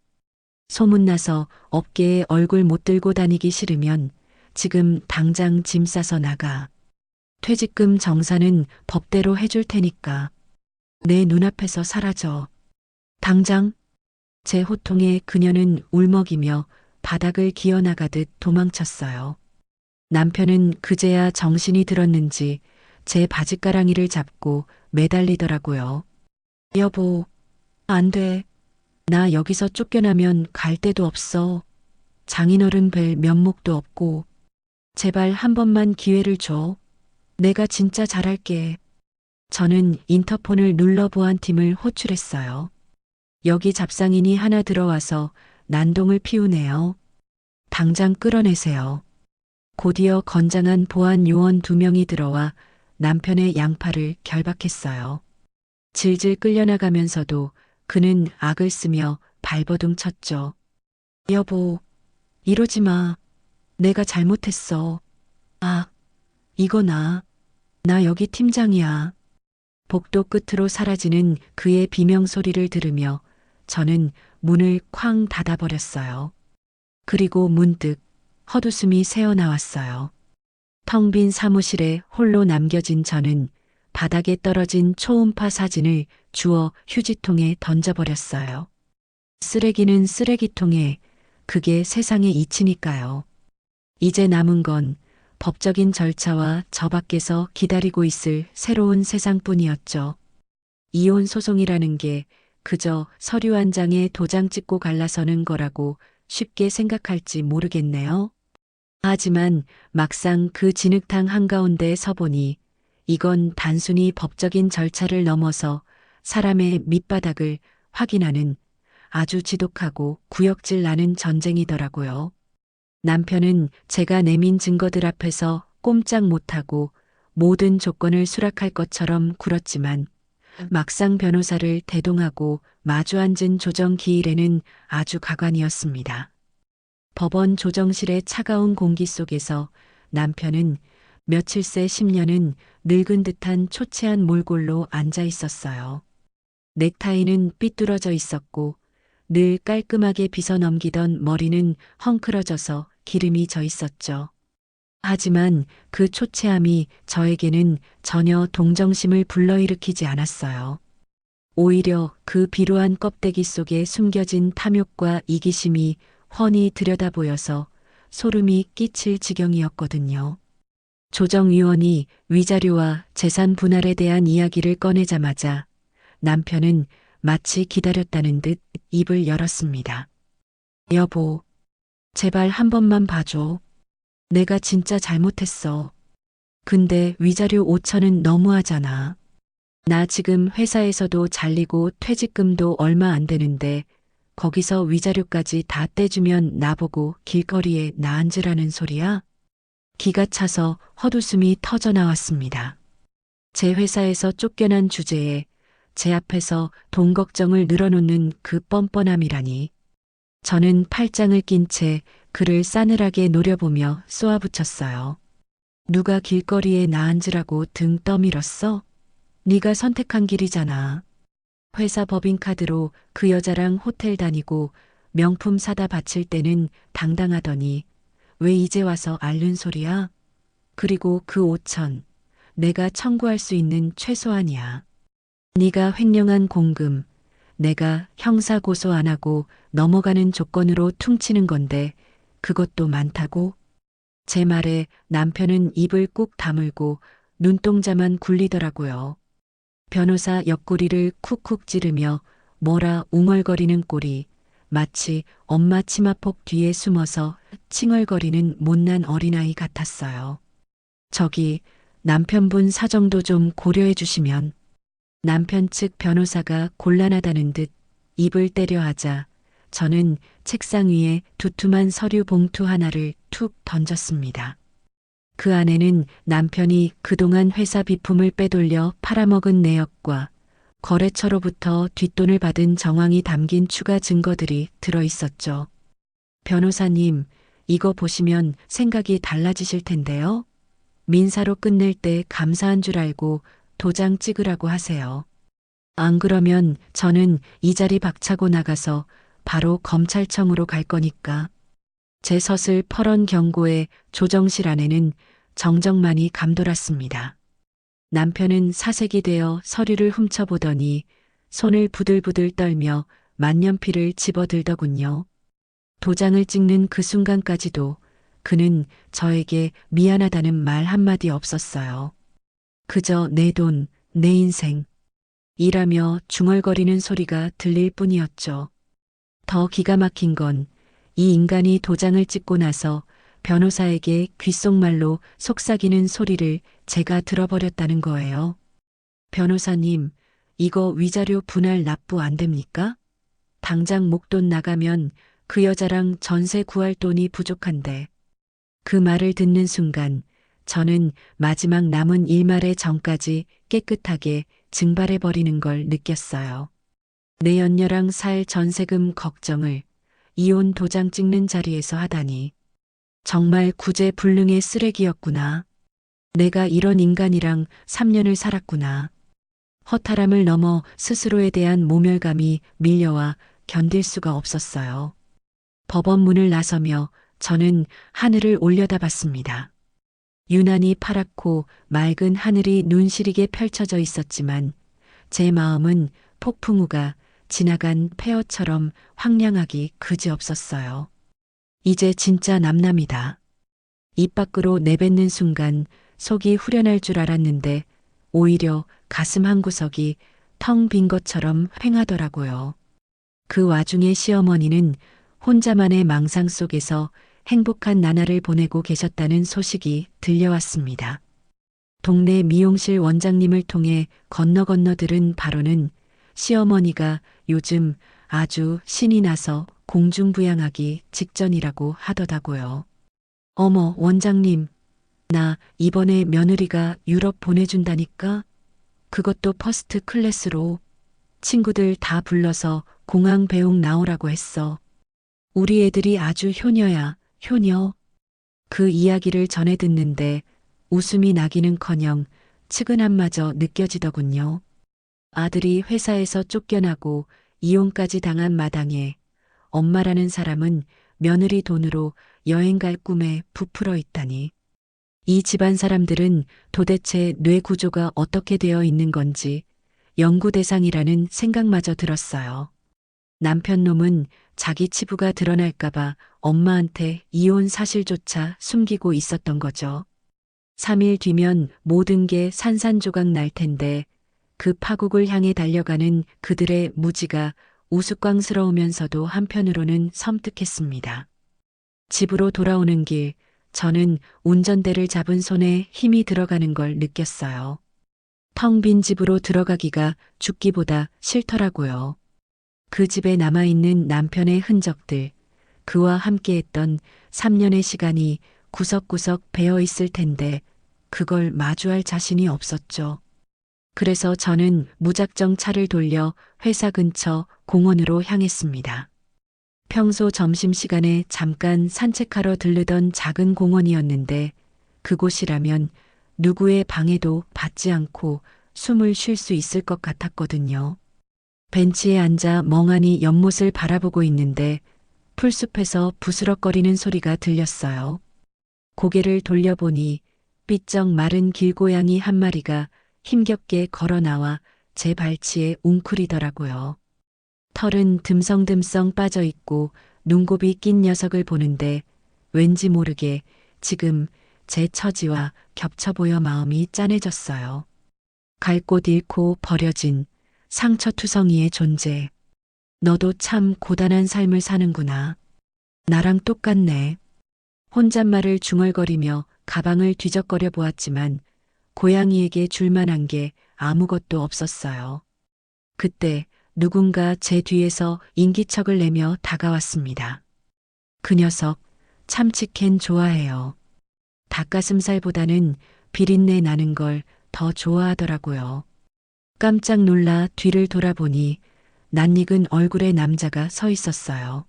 소문나서 업계에 얼굴 못 들고 다니기 싫으면 지금 당장 짐 싸서 나가. 퇴직금 정산은 법대로 해줄 테니까. 내 눈앞에서 사라져. 당장. 제 호통에 그녀는 울먹이며 바닥을 기어나가듯 도망쳤어요. 남편은 그제야 정신이 들었는지 제 바짓가랑이를 잡고 매달리더라고요. 여보, 안 돼. 나 여기서 쫓겨나면 갈 데도 없어. 장인어른 뵐 면목도 없고. 제발 한 번만 기회를 줘. 내가 진짜 잘할게. 저는 인터폰을 눌러 보안팀을 호출했어요. 여기 잡상인이 하나 들어와서 난동을 피우네요. 당장 끌어내세요. 곧이어 건장한 보안 요원 2명이 들어와 남편의 양팔을 결박했어요. 질질 끌려나가면서도 그는 악을 쓰며 발버둥 쳤죠. 여보, 이러지 마. 내가 잘못했어. 아, 이거 나 여기 팀장이야. 복도 끝으로 사라지는 그의 비명 소리를 들으며 저는 문을 쾅 닫아버렸어요. 그리고 문득 헛웃음이 새어나왔어요. 텅 빈 사무실에 홀로 남겨진 저는 바닥에 떨어진 초음파 사진을 주워 휴지통에 던져버렸어요. 쓰레기는 쓰레기통에, 그게 세상의 이치니까요. 이제 남은 건 법적인 절차와 저 밖에서 기다리고 있을 새로운 세상뿐이었죠. 이혼 소송이라는 게 그저 서류 한 장에 도장 찍고 갈라서는 거라고 쉽게 생각할지 모르겠네요. 하지만 막상 그 진흙탕 한가운데 서보니 이건 단순히 법적인 절차를 넘어서 사람의 밑바닥을 확인하는 아주 지독하고 구역질 나는 전쟁이더라고요. 남편은 제가 내민 증거들 앞에서 꼼짝 못하고 모든 조건을 수락할 것처럼 굴었지만 막상 변호사를 대동하고 마주 앉은 조정 기일에는 아주 가관이었습니다. 법원 조정실의 차가운 공기 속에서 남편은 며칠 새 10년은 늙은 듯한 초췌한 몰골로 앉아 있었어요. 넥타이는 삐뚤어져 있었고 늘 깔끔하게 빗어 넘기던 머리는 헝클어져서 기름이 져 있었죠. 하지만 그 초췌함이 저에게는 전혀 동정심을 불러일으키지 않았어요. 오히려 그 비루한 껍데기 속에 숨겨진 탐욕과 이기심이 훤히 들여다보여서 소름이 끼칠 지경이었거든요. 조정위원이 위자료와 재산 분할에 대한 이야기를 꺼내자마자 남편은 마치 기다렸다는 듯 입을 열었습니다. 여보, 제발 한 번만 봐줘. 내가 진짜 잘못했어. 근데 위자료 5천은 너무하잖아. 나 지금 회사에서도 잘리고 퇴직금도 얼마 안 되는데 거기서 위자료까지 다 떼주면 나보고 길거리에 나앉으라는 소리야? 기가 차서 헛웃음이 터져 나왔습니다. 제 회사에서 쫓겨난 주제에 제 앞에서 돈 걱정을 늘어놓는 그 뻔뻔함이라니. 저는 팔짱을 낀 채 그를 싸늘하게 노려보며 쏘아붙였어요. 누가 길거리에 나앉으라고 등 떠밀었어? 네가 선택한 길이잖아. 회사 법인카드로 그 여자랑 호텔 다니고 명품 사다 바칠 때는 당당하더니 왜 이제 와서 앓는 소리야? 그리고 그 5천, 내가 청구할 수 있는 최소한이야. 네가 횡령한 공금, 내가 형사 고소 안 하고 넘어가는 조건으로 퉁치는 건데 그것도 많다고? 제 말에 남편은 입을 꾹 다물고 눈동자만 굴리더라고요. 변호사 옆구리를 쿡쿡 찌르며 뭐라 웅얼거리는 꼴이 마치 엄마 치마폭 뒤에 숨어서 칭얼거리는 못난 어린아이 같았어요. 저기 남편분 사정도 좀 고려해 주시면. 남편 측 변호사가 곤란하다는 듯 입을 때려 하자 저는 책상 위에 두툼한 서류 봉투 하나를 툭 던졌습니다. 그 안에는 남편이 그동안 회사 비품을 빼돌려 팔아먹은 내역과 거래처로부터 뒷돈을 받은 정황이 담긴 추가 증거들이 들어 있었죠. 변호사님, 이거 보시면 생각이 달라지실 텐데요. 민사로 끝낼 때 감사한 줄 알고 도장 찍으라고 하세요. 안 그러면 저는 이 자리 박차고 나가서 바로 검찰청으로 갈 거니까. 제 서슬 퍼런 경고에 조정실 안에는 정적만이 감돌았습니다. 남편은 사색이 되어 서류를 훔쳐보더니 손을 부들부들 떨며 만년필을 집어들더군요. 도장을 찍는 그 순간까지도 그는 저에게 미안하다는 말 한마디 없었어요. 그저 내 돈, 내 인생, 이라며 중얼거리는 소리가 들릴 뿐이었죠. 더 기가 막힌 건 이 인간이 도장을 찍고 나서 변호사에게 귓속말로 속삭이는 소리를 제가 들어버렸다는 거예요. 변호사님, 이거 위자료 분할 납부 안 됩니까? 당장 목돈 나가면 그 여자랑 전세 구할 돈이 부족한데. 그 말을 듣는 순간 저는 마지막 남은 일말의 정까지 깨끗하게 증발해버리는 걸 느꼈어요. 내 연녀랑 살 전세금 걱정을 이혼 도장 찍는 자리에서 하다니. 정말 구제불능의 쓰레기였구나. 내가 이런 인간이랑 3년을 살았구나. 허탈함을 넘어 스스로에 대한 모멸감이 밀려와 견딜 수가 없었어요. 법원 문을 나서며 저는 하늘을 올려다봤습니다. 유난히 파랗고 맑은 하늘이 눈시리게 펼쳐져 있었지만 제 마음은 폭풍우가 지나간 폐허처럼 황량하기 그지없었어요. 이제 진짜 남남이다. 입 밖으로 내뱉는 순간 속이 후련할 줄 알았는데 오히려 가슴 한구석이 텅 빈 것처럼 휑하더라고요. 그 와중에 시어머니는 혼자만의 망상 속에서 행복한 나날을 보내고 계셨다는 소식이 들려왔습니다. 동네 미용실 원장님을 통해 건너 들은 바로는 시어머니가 요즘 아주 신이 나서 공중부양하기 직전이라고 하더라고요. 어머, 원장님, 나 이번에 며느리가 유럽 보내준다니까? 그것도 퍼스트 클래스로. 친구들 다 불러서 공항 배웅 나오라고 했어. 우리 애들이 아주 효녀야, 효녀. 그 이야기를 전해 듣는데 웃음이 나기는커녕 측은함마저 느껴지더군요. 아들이 회사에서 쫓겨나고 이혼까지 당한 마당에 엄마라는 사람은 며느리 돈으로 여행 갈 꿈에 부풀어 있다니. 이 집안 사람들은 도대체 뇌 구조가 어떻게 되어 있는 건지 연구 대상이라는 생각마저 들었어요. 남편 놈은 자기 치부가 드러날까봐 엄마한테 이혼 사실조차 숨기고 있었던 거죠. 3일 뒤면 모든 게 산산조각 날 텐데 그 파국을 향해 달려가는 그들의 무지가 우스꽝스러우면서도 한편으로는 섬뜩했습니다. 집으로 돌아오는 길, 저는 운전대를 잡은 손에 힘이 들어가는 걸 느꼈어요. 텅 빈 집으로 들어가기가 죽기보다 싫더라고요. 그 집에 남아있는 남편의 흔적들, 그와 함께했던 3년의 시간이 구석구석 배어 있을 텐데 그걸 마주할 자신이 없었죠. 그래서 저는 무작정 차를 돌려 회사 근처 공원으로 향했습니다. 평소 점심시간에 잠깐 산책하러 들르던 작은 공원이었는데 그곳이라면 누구의 방해도 받지 않고 숨을 쉴 수 있을 것 같았거든요. 벤치에 앉아 멍하니 연못을 바라보고 있는데 풀숲에서 부스럭거리는 소리가 들렸어요. 고개를 돌려보니 삐쩍 마른 길고양이 한 마리가 힘겹게 걸어 나와 제 발치에 웅크리더라고요. 털은 듬성듬성 빠져 있고 눈곱이 낀 녀석을 보는데 왠지 모르게 지금 제 처지와 겹쳐 보여 마음이 짠해졌어요. 갈 곳 잃고 버려진 상처투성이의 존재. 너도 참 고단한 삶을 사는구나. 나랑 똑같네. 혼잣말을 중얼거리며 가방을 뒤적거려 보았지만 고양이에게 줄 만한 게 아무것도 없었어요. 그때 누군가 제 뒤에서 인기척을 내며 다가왔습니다. 그 녀석 참치캔 좋아해요. 닭가슴살보다는 비린내 나는 걸 더 좋아하더라고요. 깜짝 놀라 뒤를 돌아보니 낯익은 얼굴의 남자가 서 있었어요.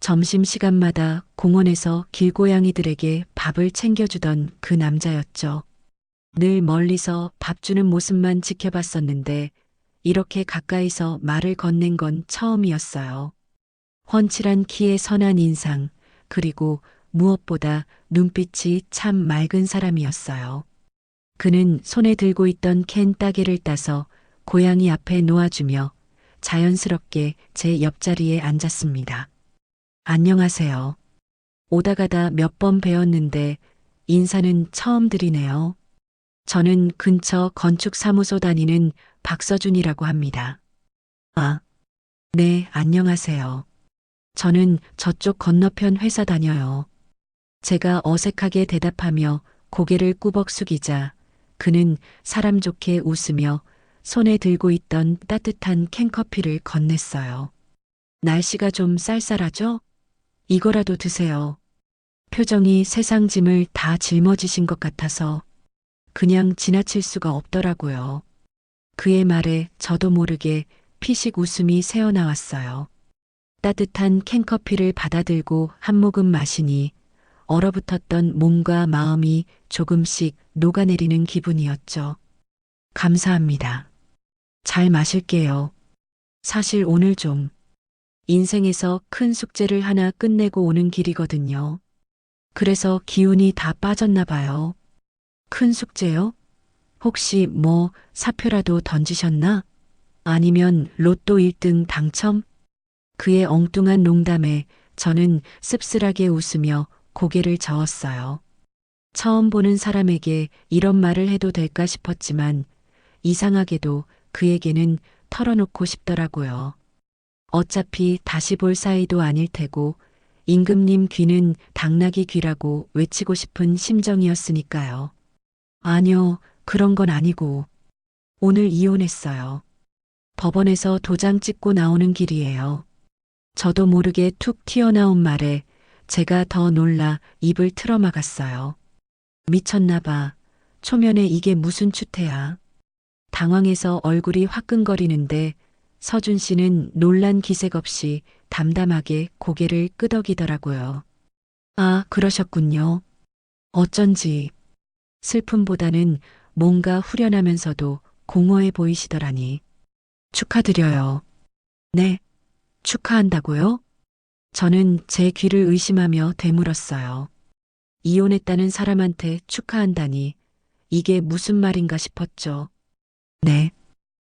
점심시간마다 공원에서 길고양이들에게 밥을 챙겨주던 그 남자였죠. 늘 멀리서 밥 주는 모습만 지켜봤었는데 이렇게 가까이서 말을 건넨 건 처음이었어요. 훤칠한 키에 선한 인상, 그리고 무엇보다 눈빛이 참 맑은 사람이었어요. 그는 손에 들고 있던 캔 따개를 따서 고양이 앞에 놓아주며 자연스럽게 제 옆자리에 앉았습니다. 안녕하세요. 오다 가다 몇 번 뵈었는데 인사는 처음 드리네요. 저는 근처 건축사무소 다니는 박서준이라고 합니다. 아, 네, 안녕하세요. 저는 저쪽 건너편 회사 다녀요. 제가 어색하게 대답하며 고개를 꾸벅 숙이자 그는 사람 좋게 웃으며 손에 들고 있던 따뜻한 캔커피를 건넸어요. 날씨가 좀 쌀쌀하죠? 이거라도 드세요. 표정이 세상 짐을 다 짊어지신 것 같아서 그냥 지나칠 수가 없더라고요. 그의 말에 저도 모르게 피식 웃음이 새어나왔어요. 따뜻한 캔커피를 받아들고 한 모금 마시니 얼어붙었던 몸과 마음이 조금씩 녹아내리는 기분이었죠. 감사합니다. 잘 마실게요. 사실 오늘 좀 인생에서 큰 숙제를 하나 끝내고 오는 길이거든요. 그래서 기운이 다 빠졌나 봐요. 큰 숙제요? 혹시 뭐 사표라도 던지셨나? 아니면 로또 1등 당첨? 그의 엉뚱한 농담에 저는 씁쓸하게 웃으며 고개를 저었어요. 처음 보는 사람에게 이런 말을 해도 될까 싶었지만 이상하게도 그에게는 털어놓고 싶더라고요. 어차피 다시 볼 사이도 아닐 테고 임금님 귀는 당나귀 귀라고 외치고 싶은 심정이었으니까요. 아니요, 그런 건 아니고 오늘 이혼했어요. 법원에서 도장 찍고 나오는 길이에요. 저도 모르게 툭 튀어나온 말에 제가 더 놀라 입을 틀어막았어요. 미쳤나 봐. 초면에 이게 무슨 추태야. 당황해서 얼굴이 화끈거리는데 서준 씨는 놀란 기색 없이 담담하게 고개를 끄덕이더라고요. 아, 그러셨군요. 어쩐지 슬픔보다는 뭔가 후련하면서도 공허해 보이시더라니. 축하드려요. 네, 축하한다고요? 저는 제 귀를 의심하며 되물었어요. 이혼했다는 사람한테 축하한다니 이게 무슨 말인가 싶었죠. 네.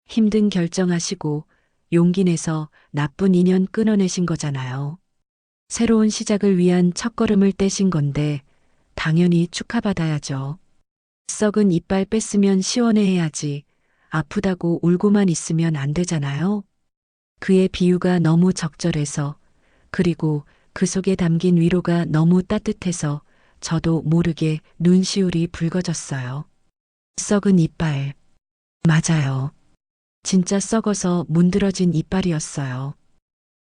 힘든 결정하시고 용기 내서 나쁜 인연 끊어내신 거잖아요. 새로운 시작을 위한 첫걸음을 떼신 건데 당연히 축하받아야죠. 썩은 이빨 뺐으면 시원해해야지 아프다고 울고만 있으면 안 되잖아요. 그의 비유가 너무 적절해서 그리고 그 속에 담긴 위로가 너무 따뜻해서 저도 모르게 눈시울이 붉어졌어요. 썩은 이빨. 맞아요. 진짜 썩어서 문드러진 이빨이었어요.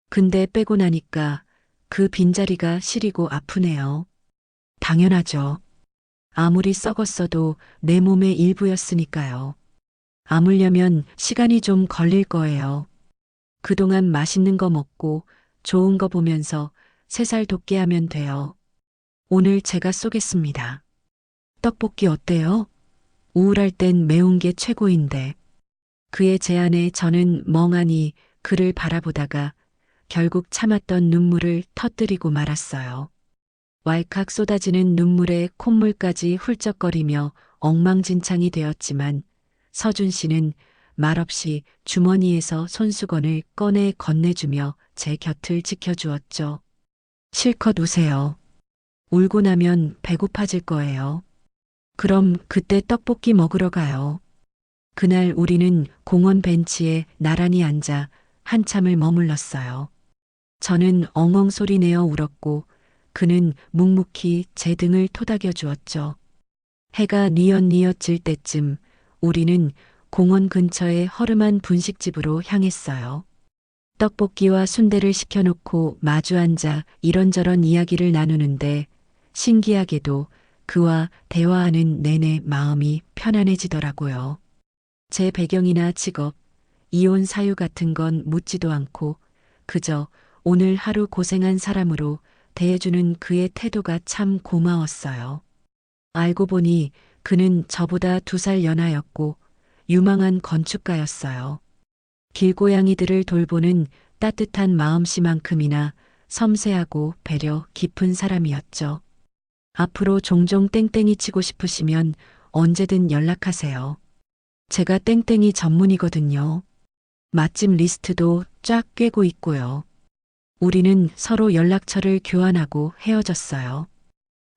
근데 빼고 나니까 그 빈자리가 시리고 아프네요. 당연하죠. 아무리 썩었어도 내 몸의 일부였으니까요. 아물려면 시간이 좀 걸릴 거예요. 그동안 맛있는 거 먹고 좋은 거 보면서 3살 돋게 하면 돼요. 오늘 제가 쏘겠습니다. 떡볶이 어때요? 우울할 땐 매운 게 최고인데. 그의 제안에 저는 멍하니 그를 바라보다가 결국 참았던 눈물을 터뜨리고 말았어요. 왈칵 쏟아지는 눈물에 콧물까지 훌쩍거리며 엉망진창이 되었지만 서준 씨는 말없이 주머니에서 손수건을 꺼내 건네주며 제 곁을 지켜주었죠. 실컷 우세요. 울고 나면 배고파질 거예요. 그럼 그때 떡볶이 먹으러 가요. 그날 우리는 공원 벤치에 나란히 앉아 한참을 머물렀어요. 저는 엉엉 소리 내어 울었고 그는 묵묵히 제 등을 토닥여 주었죠. 해가 뉘엿뉘엿 질 때쯤 우리는 공원 근처의 허름한 분식집으로 향했어요. 떡볶이와 순대를 시켜놓고 마주 앉아 이런저런 이야기를 나누는데 신기하게도 그와 대화하는 내내 마음이 편안해지더라고요. 제 배경이나 직업, 이혼 사유 같은 건 묻지도 않고 그저 오늘 하루 고생한 사람으로 대해주는 그의 태도가 참 고마웠어요. 알고 보니 그는 저보다 2살 연하였고 유망한 건축가였어요. 길고양이들을 돌보는 따뜻한 마음씨만큼이나 섬세하고 배려 깊은 사람이었죠. 앞으로 종종 땡땡이 치고 싶으시면 언제든 연락하세요. 제가 땡땡이 전문이거든요. 맛집 리스트도 쫙 꿰고 있고요. 우리는 서로 연락처를 교환하고 헤어졌어요.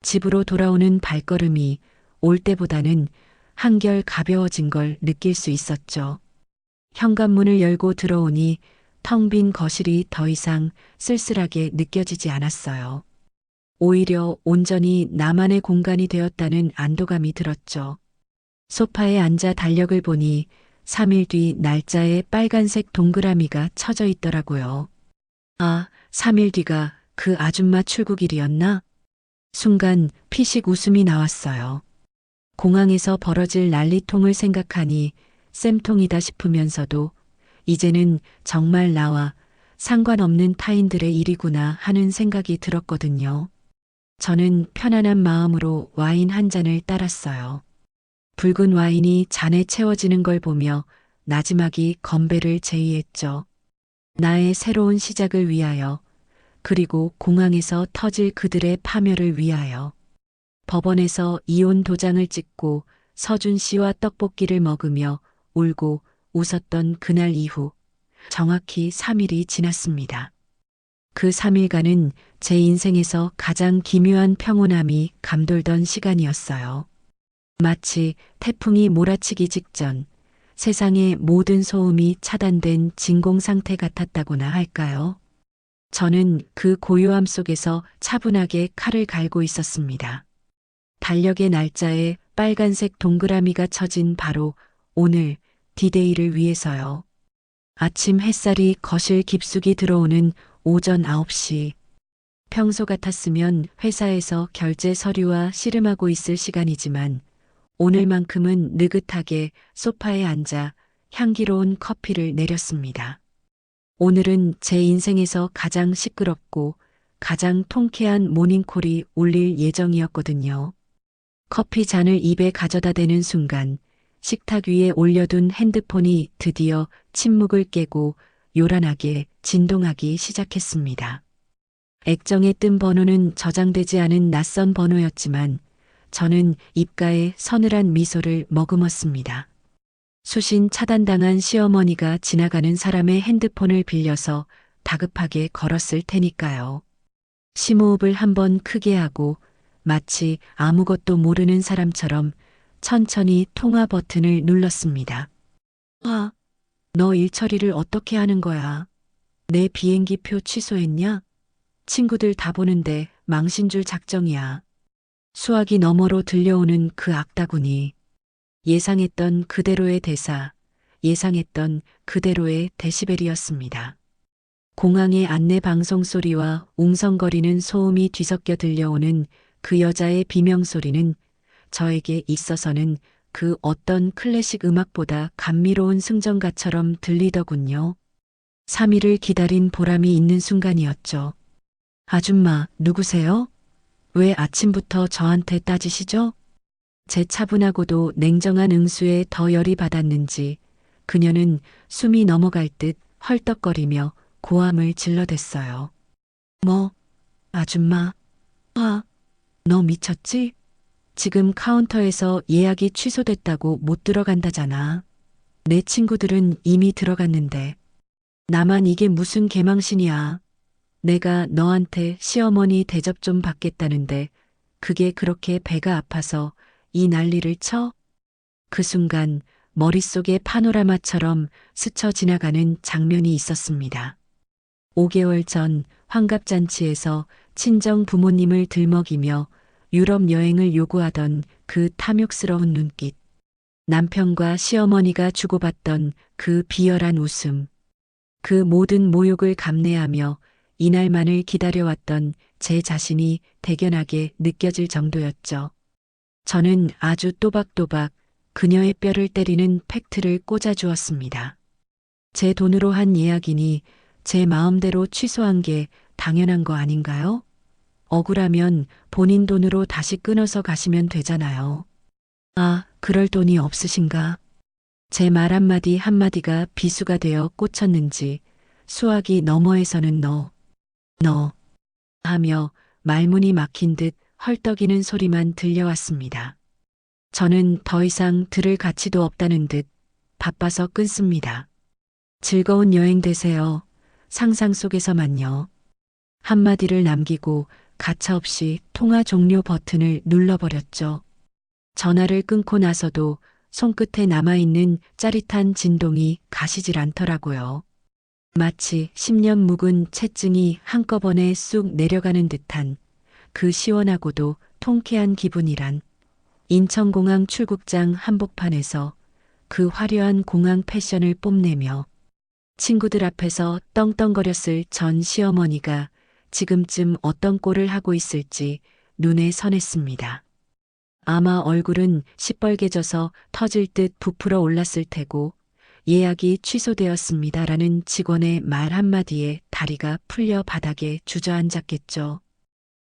집으로 돌아오는 발걸음이 올 때보다는 한결 가벼워진 걸 느낄 수 있었죠. 현관문을 열고 들어오니 텅 빈 거실이 더 이상 쓸쓸하게 느껴지지 않았어요. 오히려 온전히 나만의 공간이 되었다는 안도감이 들었죠. 소파에 앉아 달력을 보니 3일 뒤 날짜에 빨간색 동그라미가 쳐져 있더라고요. 아, 3일 뒤가 그 아줌마 출국일이었나? 순간 피식 웃음이 나왔어요. 공항에서 벌어질 난리통을 생각하니 쌤통이다 싶으면서도 이제는 정말 나와 상관없는 타인들의 일이구나 하는 생각이 들었거든요. 저는 편안한 마음으로 와인 한 잔을 따랐어요. 붉은 와인이 잔에 채워지는 걸 보며 나지막이 건배를 제의했죠. 나의 새로운 시작을 위하여, 그리고 공항에서 터질 그들의 파멸을 위하여. 법원에서 이혼 도장을 찍고 서준 씨와 떡볶이를 먹으며 울고 웃었던 그날 이후 정확히 3일이 지났습니다. 그 3일간은 제 인생에서 가장 기묘한 평온함이 감돌던 시간이었어요. 마치 태풍이 몰아치기 직전 세상의 모든 소음이 차단된 진공 상태 같았다고나 할까요? 저는 그 고요함 속에서 차분하게 칼을 갈고 있었습니다. 달력의 날짜에 빨간색 동그라미가 쳐진 바로 오늘 디데이를 위해서요. 아침 햇살이 거실 깊숙이 들어오는 오전 9시. 평소 같았으면 회사에서 결제 서류와 씨름하고 있을 시간이지만 오늘만큼은 느긋하게 소파에 앉아 향기로운 커피를 내렸습니다. 오늘은 제 인생에서 가장 시끄럽고 가장 통쾌한 모닝콜이 울릴 예정이었거든요. 커피 잔을 입에 가져다 대는 순간 식탁 위에 올려둔 핸드폰이 드디어 침묵을 깨고 요란하게 진동하기 시작했습니다. 액정에 뜬 번호는 저장되지 않은 낯선 번호였지만 저는 입가에 서늘한 미소를 머금었습니다. 수신 차단당한 시어머니가 지나가는 사람의 핸드폰을 빌려서 다급하게 걸었을 테니까요. 심호흡을 한번 크게 하고 마치 아무것도 모르는 사람처럼 천천히 통화 버튼을 눌렀습니다. 아, 너 일 처리를 어떻게 하는 거야? 내 비행기표 취소했냐? 친구들 다 보는데 망신줄 작정이야. 수화기 너머로 들려오는 그 악다구니. 예상했던 그대로의 대사, 예상했던 그대로의 데시벨이었습니다. 공항의 안내 방송 소리와 웅성거리는 소음이 뒤섞여 들려오는 그 여자의 비명소리는 저에게 있어서는 그 어떤 클래식 음악보다 감미로운 승전가처럼 들리더군요. 3일을 기다린 보람이 있는 순간이었죠. 아줌마, 누구세요? 왜 아침부터 저한테 따지시죠? 제 차분하고도 냉정한 응수에 더 열이 받았는지 그녀는 숨이 넘어갈 듯 헐떡거리며 고함을 질러댔어요. 뭐, 아줌마, 너 미쳤지? 지금 카운터에서 예약이 취소됐다고 못 들어간다잖아. 내 친구들은 이미 들어갔는데. 나만 이게 무슨 개망신이야. 내가 너한테 시어머니 대접 좀 받겠다는데 그게 그렇게 배가 아파서 이 난리를 쳐? 그 순간 머릿속에 파노라마처럼 스쳐 지나가는 장면이 있었습니다. 5개월 전 환갑잔치에서 친정 부모님을 들먹이며 유럽 여행을 요구하던 그 탐욕스러운 눈빛. 남편과 시어머니가 주고받던 그 비열한 웃음. 그 모든 모욕을 감내하며 이날만을 기다려왔던 제 자신이 대견하게 느껴질 정도였죠. 저는 아주 또박또박 그녀의 뼈를 때리는 팩트를 꽂아주었습니다. 제 돈으로 한 예약이니 제 마음대로 취소한 게 당연한 거 아닌가요? 억울하면 본인 돈으로 다시 끊어서 가시면 되잖아요. 아, 그럴 돈이 없으신가? 제 말 한마디 한마디가 비수가 되어 꽂혔는지 수화기 너머에서는 너 하며 말문이 막힌 듯 헐떡이는 소리만 들려왔습니다. 저는 더 이상 들을 가치도 없다는 듯 바빠서 끊습니다. 즐거운 여행 되세요. 상상 속에서만요. 한마디를 남기고 가차없이 통화 종료 버튼을 눌러버렸죠. 전화를 끊고 나서도 손끝에 남아있는 짜릿한 진동이 가시질 않더라고요. 마치 10년 묵은 채증이 한꺼번에 쑥 내려가는 듯한 그 시원하고도 통쾌한 기분이란 인천공항 출국장 한복판에서 그 화려한 공항 패션을 뽐내며 친구들 앞에서 떵떵거렸을 전 시어머니가 지금쯤 어떤 꼴을 하고 있을지 눈에 선했습니다. 아마 얼굴은 시뻘개져서 터질 듯 부풀어 올랐을 테고 예약이 취소되었습니다라는 직원의 말 한마디에 다리가 풀려 바닥에 주저앉았겠죠.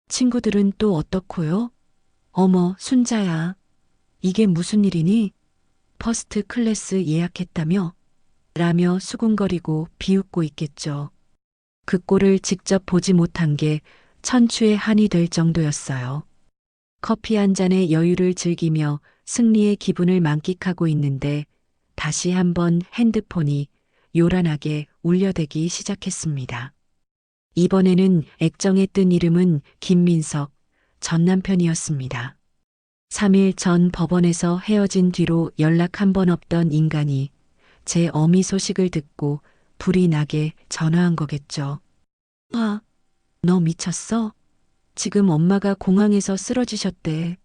친구들은 또 어떻고요? 어머, 순자야. 이게 무슨 일이니? 퍼스트 클래스 예약했다며? 라며 수군거리고 비웃고 있겠죠. 그 꼴을 직접 보지 못한 게 천추의 한이 될 정도였어요. 커피 한 잔의 여유를 즐기며 승리의 기분을 만끽하고 있는데 다시 한번 핸드폰이 요란하게 울려대기 시작했습니다. 이번에는 액정에 뜬 이름은 김민석, 전 남편이었습니다. 3일 전 법원에서 헤어진 뒤로 연락 한 번 없던 인간이 제 어미 소식을 듣고 불이 나게 전화한 거겠죠. 아, 너 미쳤어? 지금 엄마가 공항에서 쓰러지셨대.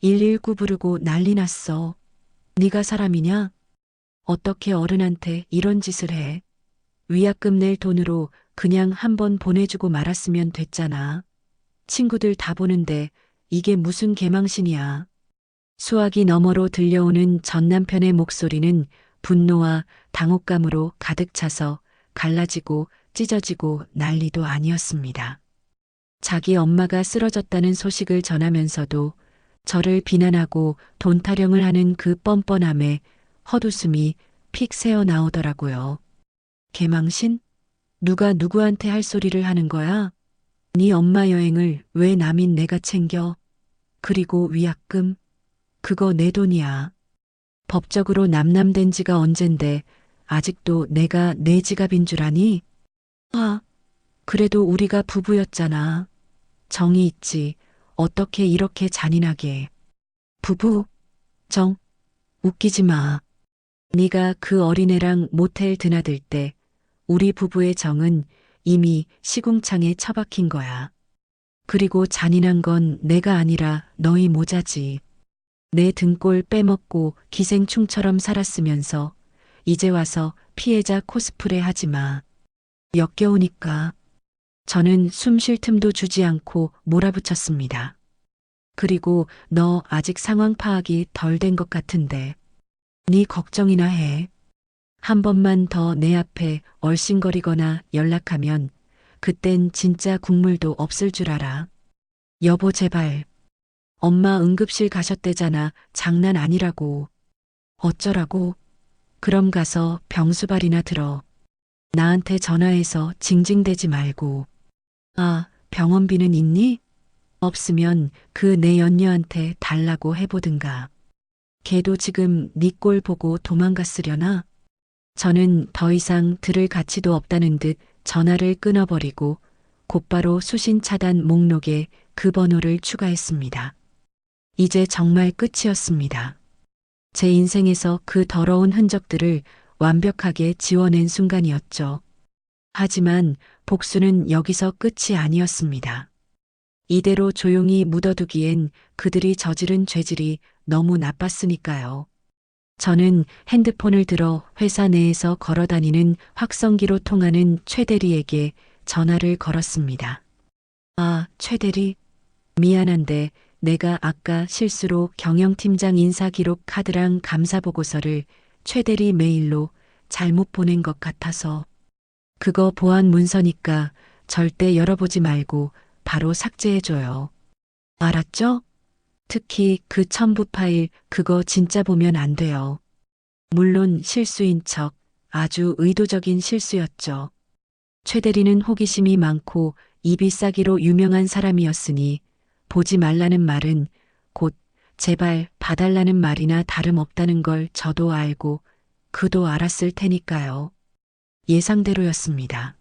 119 부르고 난리 났어. 네가 사람이냐? 어떻게 어른한테 이런 짓을 해? 위약금 낼 돈으로 그냥 한번 보내주고 말았으면 됐잖아. 친구들 다 보는데 이게 무슨 개망신이야. 수화기 너머로 들려오는 전 남편의 목소리는 분노와 당혹감으로 가득 차서 갈라지고 찢어지고 난리도 아니었습니다. 자기 엄마가 쓰러졌다는 소식을 전하면서도 저를 비난하고 돈 타령을 하는 그 뻔뻔함에 헛웃음이 픽 새어 나오더라고요. 개망신? 누가 누구한테 할 소리를 하는 거야? 네 엄마 여행을 왜 남인 내가 챙겨? 그리고 위약금? 그거 내 돈이야. 법적으로 남남된 지가 언젠데 아직도 내가 내 지갑인 줄 아니? 아, 그래도 우리가 부부였잖아. 정이 있지. 어떻게 이렇게 잔인하게. 부부? 정, 웃기지 마. 네가 그 어린애랑 모텔 드나들 때 우리 부부의 정은 이미 시궁창에 처박힌 거야. 그리고 잔인한 건 내가 아니라 너희 모자지. 내 등골 빼먹고 기생충처럼 살았으면서 이제 와서 피해자 코스프레 하지 마. 역겨우니까. 저는 숨 쉴 틈도 주지 않고 몰아붙였습니다. 그리고 너 아직 상황 파악이 덜 된 것 같은데. 네 걱정이나 해. 한 번만 더 내 앞에 얼씬거리거나 연락하면 그땐 진짜 국물도 없을 줄 알아. 여보 제발. 엄마 응급실 가셨대잖아. 장난 아니라고. 어쩌라고? 그럼 가서 병수발이나 들어. 나한테 전화해서 징징대지 말고. 아, 병원비는 있니? 없으면 그 내 연녀한테 달라고 해보든가. 걔도 지금 네 꼴 보고 도망갔으려나? 저는 더 이상 들을 가치도 없다는 듯 전화를 끊어버리고 곧바로 수신 차단 목록에 그 번호를 추가했습니다. 이제 정말 끝이었습니다. 제 인생에서 그 더러운 흔적들을 완벽하게 지워낸 순간이었죠. 하지만 복수는 여기서 끝이 아니었습니다. 이대로 조용히 묻어두기엔 그들이 저지른 죄질이 너무 나빴으니까요. 저는 핸드폰을 들어 회사 내에서 걸어다니는 확성기로 통하는 최 대리에게 전화를 걸었습니다. 아, 최 대리. 미안한데 내가 아까 실수로 경영팀장 인사기록 카드랑 감사보고서를 최 대리 메일로 잘못 보낸 것 같아서. 그거 보안 문서니까 절대 열어보지 말고 바로 삭제해줘요. 알았죠? 특히 그 첨부 파일 그거 진짜 보면 안 돼요. 물론 실수인 척 아주 의도적인 실수였죠. 최 대리는 호기심이 많고 입이 싸기로 유명한 사람이었으니 보지 말라는 말은 곧 제발 봐달라는 말이나 다름없다는 걸 저도 알고 그도 알았을 테니까요. 예상대로였습니다.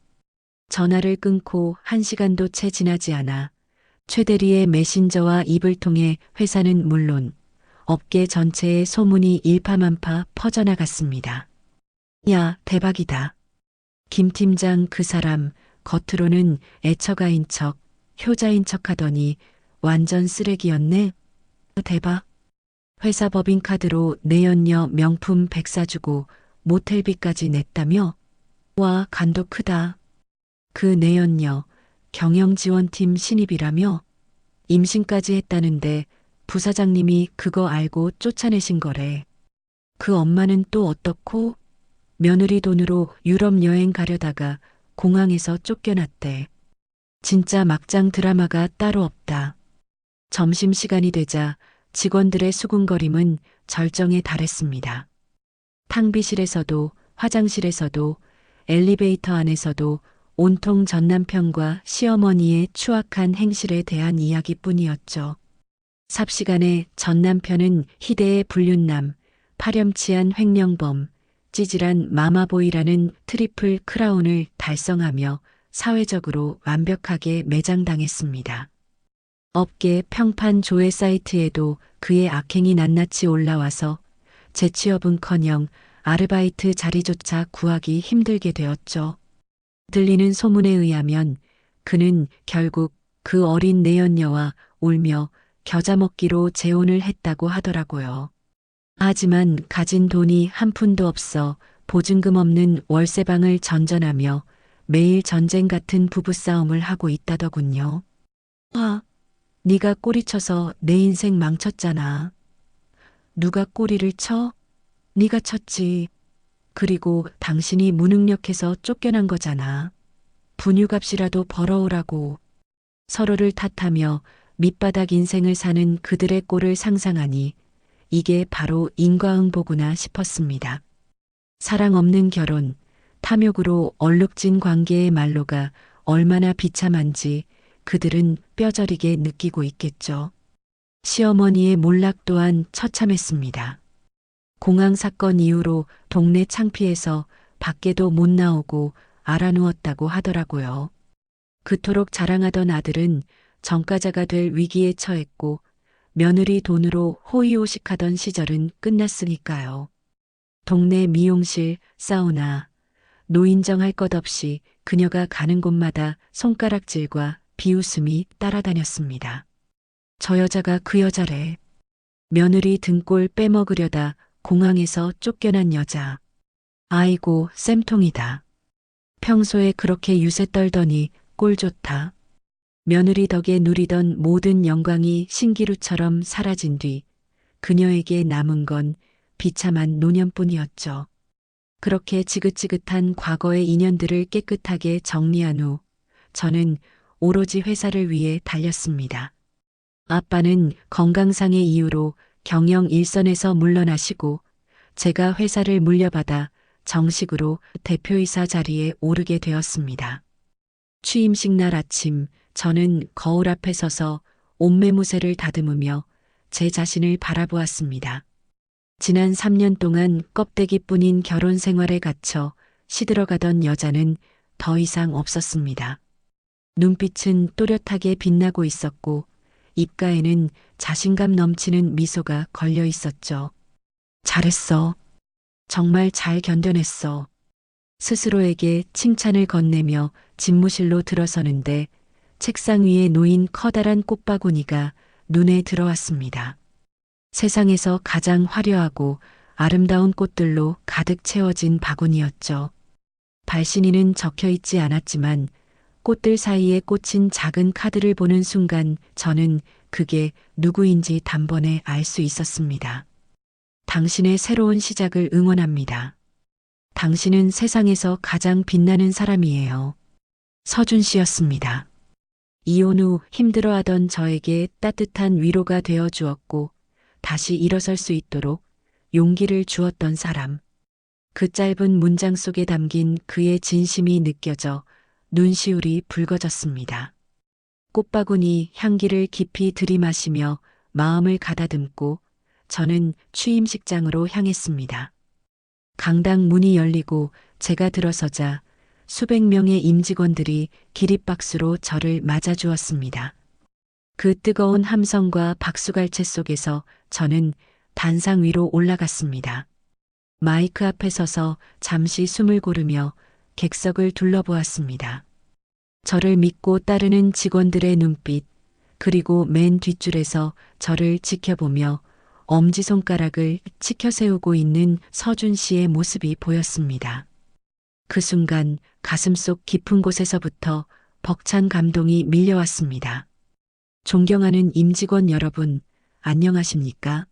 전화를 끊고 1시간도 채 지나지 않아 최 대리의 메신저와 입을 통해 회사는 물론 업계 전체에 소문이 일파만파 퍼져나갔습니다. 야, 대박이다. 김 팀장 그 사람 겉으로는 애처가인 척, 효자인 척 하더니 완전 쓰레기였네. 대박. 회사 법인카드로 내연녀 명품 백 사주고 모텔비까지 냈다며? 와, 간도 크다. 그 내연녀 경영지원팀 신입이라며? 임신까지 했다는데 부사장님이 그거 알고 쫓아내신 거래. 그 엄마는 또 어떻고? 며느리 돈으로 유럽 여행 가려다가 공항에서 쫓겨났대. 진짜 막장 드라마가 따로 없다. 점심시간이 되자 직원들의 수군거림은 절정에 달했습니다. 탕비실에서도 화장실에서도 엘리베이터 안에서도 온통 전남편과 시어머니의 추악한 행실에 대한 이야기뿐이었죠. 삽시간에 전남편은 희대의 불륜남, 파렴치한 횡령범, 찌질한 마마보이라는 트리플 크라운을 달성하며 사회적으로 완벽하게 매장당했습니다. 업계 평판 조회 사이트에도 그의 악행이 낱낱이 올라와서 재취업은커녕 아르바이트 자리조차 구하기 힘들게 되었죠. 들리는 소문에 의하면 그는 결국 그 어린 내연녀와 울며 겨자 먹기로 재혼을 했다고 하더라고요. 하지만 가진 돈이 한 푼도 없어 보증금 없는 월세방을 전전하며 매일 전쟁 같은 부부싸움을 하고 있다더군요. 아, 네가 꼬리쳐서 내 인생 망쳤잖아. 누가 꼬리를 쳐? 네가 쳤지. 그리고 당신이 무능력해서 쫓겨난 거잖아. 분유값이라도 벌어오라고. 서로를 탓하며 밑바닥 인생을 사는 그들의 꼴을 상상하니 이게 바로 인과응보구나 싶었습니다. 사랑 없는 결혼, 탐욕으로 얼룩진 관계의 말로가 얼마나 비참한지 그들은 뼈저리게 느끼고 있겠죠. 시어머니의 몰락 또한 처참했습니다. 공항 사건 이후로 동네 창피해서 밖에도 못 나오고 알아누웠다고 하더라고요. 그토록 자랑하던 아들은 전과자가 될 위기에 처했고 며느리 돈으로 호의호식하던 시절은 끝났으니까요. 동네 미용실, 사우나, 노인정 할 것 없이 그녀가 가는 곳마다 손가락질과 비웃음이 따라다녔습니다. 저 여자가 그 여자래. 며느리 등골 빼먹으려다 공항에서 쫓겨난 여자. 아이고, 쌤통이다. 평소에 그렇게 유세 떨더니 꼴 좋다. 며느리 덕에 누리던 모든 영광이 신기루처럼 사라진 뒤 그녀에게 남은 건 비참한 노년뿐이었죠. 그렇게 지긋지긋한 과거의 인연들을 깨끗하게 정리한 후 저는 오로지 회사를 위해 달렸습니다. 아빠는 건강상의 이유로 경영 일선에서 물러나시고 제가 회사를 물려받아 정식으로 대표이사 자리에 오르게 되었습니다. 취임식 날 아침 저는 거울 앞에 서서 옷매무새를 다듬으며 제 자신을 바라보았습니다. 지난 3년 동안 껍데기뿐인 결혼 생활에 갇혀 시들어가던 여자는 더 이상 없었습니다. 눈빛은 또렷하게 빛나고 있었고 입가에는 자신감 넘치는 미소가 걸려 있었죠. 잘했어. 정말 잘 견뎌냈어. 스스로에게 칭찬을 건네며 집무실로 들어서는데 책상 위에 놓인 커다란 꽃바구니가 눈에 들어왔습니다. 세상에서 가장 화려하고 아름다운 꽃들로 가득 채워진 바구니였죠. 발신인은 적혀 있지 않았지만 꽃들 사이에 꽂힌 작은 카드를 보는 순간 저는 그게 누구인지 단번에 알 수 있었습니다. 당신의 새로운 시작을 응원합니다. 당신은 세상에서 가장 빛나는 사람이에요. 서준 씨였습니다. 이혼 후 힘들어하던 저에게 따뜻한 위로가 되어 주었고 다시 일어설 수 있도록 용기를 주었던 사람. 그 짧은 문장 속에 담긴 그의 진심이 느껴져 눈시울이 붉어졌습니다. 꽃바구니 향기를 깊이 들이마시며 마음을 가다듬고 저는 취임식장으로 향했습니다. 강당 문이 열리고 제가 들어서자 수백 명의 임직원들이 기립박수로 저를 맞아주었습니다. 그 뜨거운 함성과 박수갈채 속에서 저는 단상 위로 올라갔습니다. 마이크 앞에 서서 잠시 숨을 고르며 객석을 둘러보았습니다. 저를 믿고 따르는 직원들의 눈빛, 그리고 맨 뒷줄에서 저를 지켜보며 엄지손가락을 치켜 세우고 있는 서준 씨의 모습이 보였습니다. 그 순간 가슴속 깊은 곳에서부터 벅찬 감동이 밀려왔습니다. 존경하는 임직원 여러분, 안녕하십니까?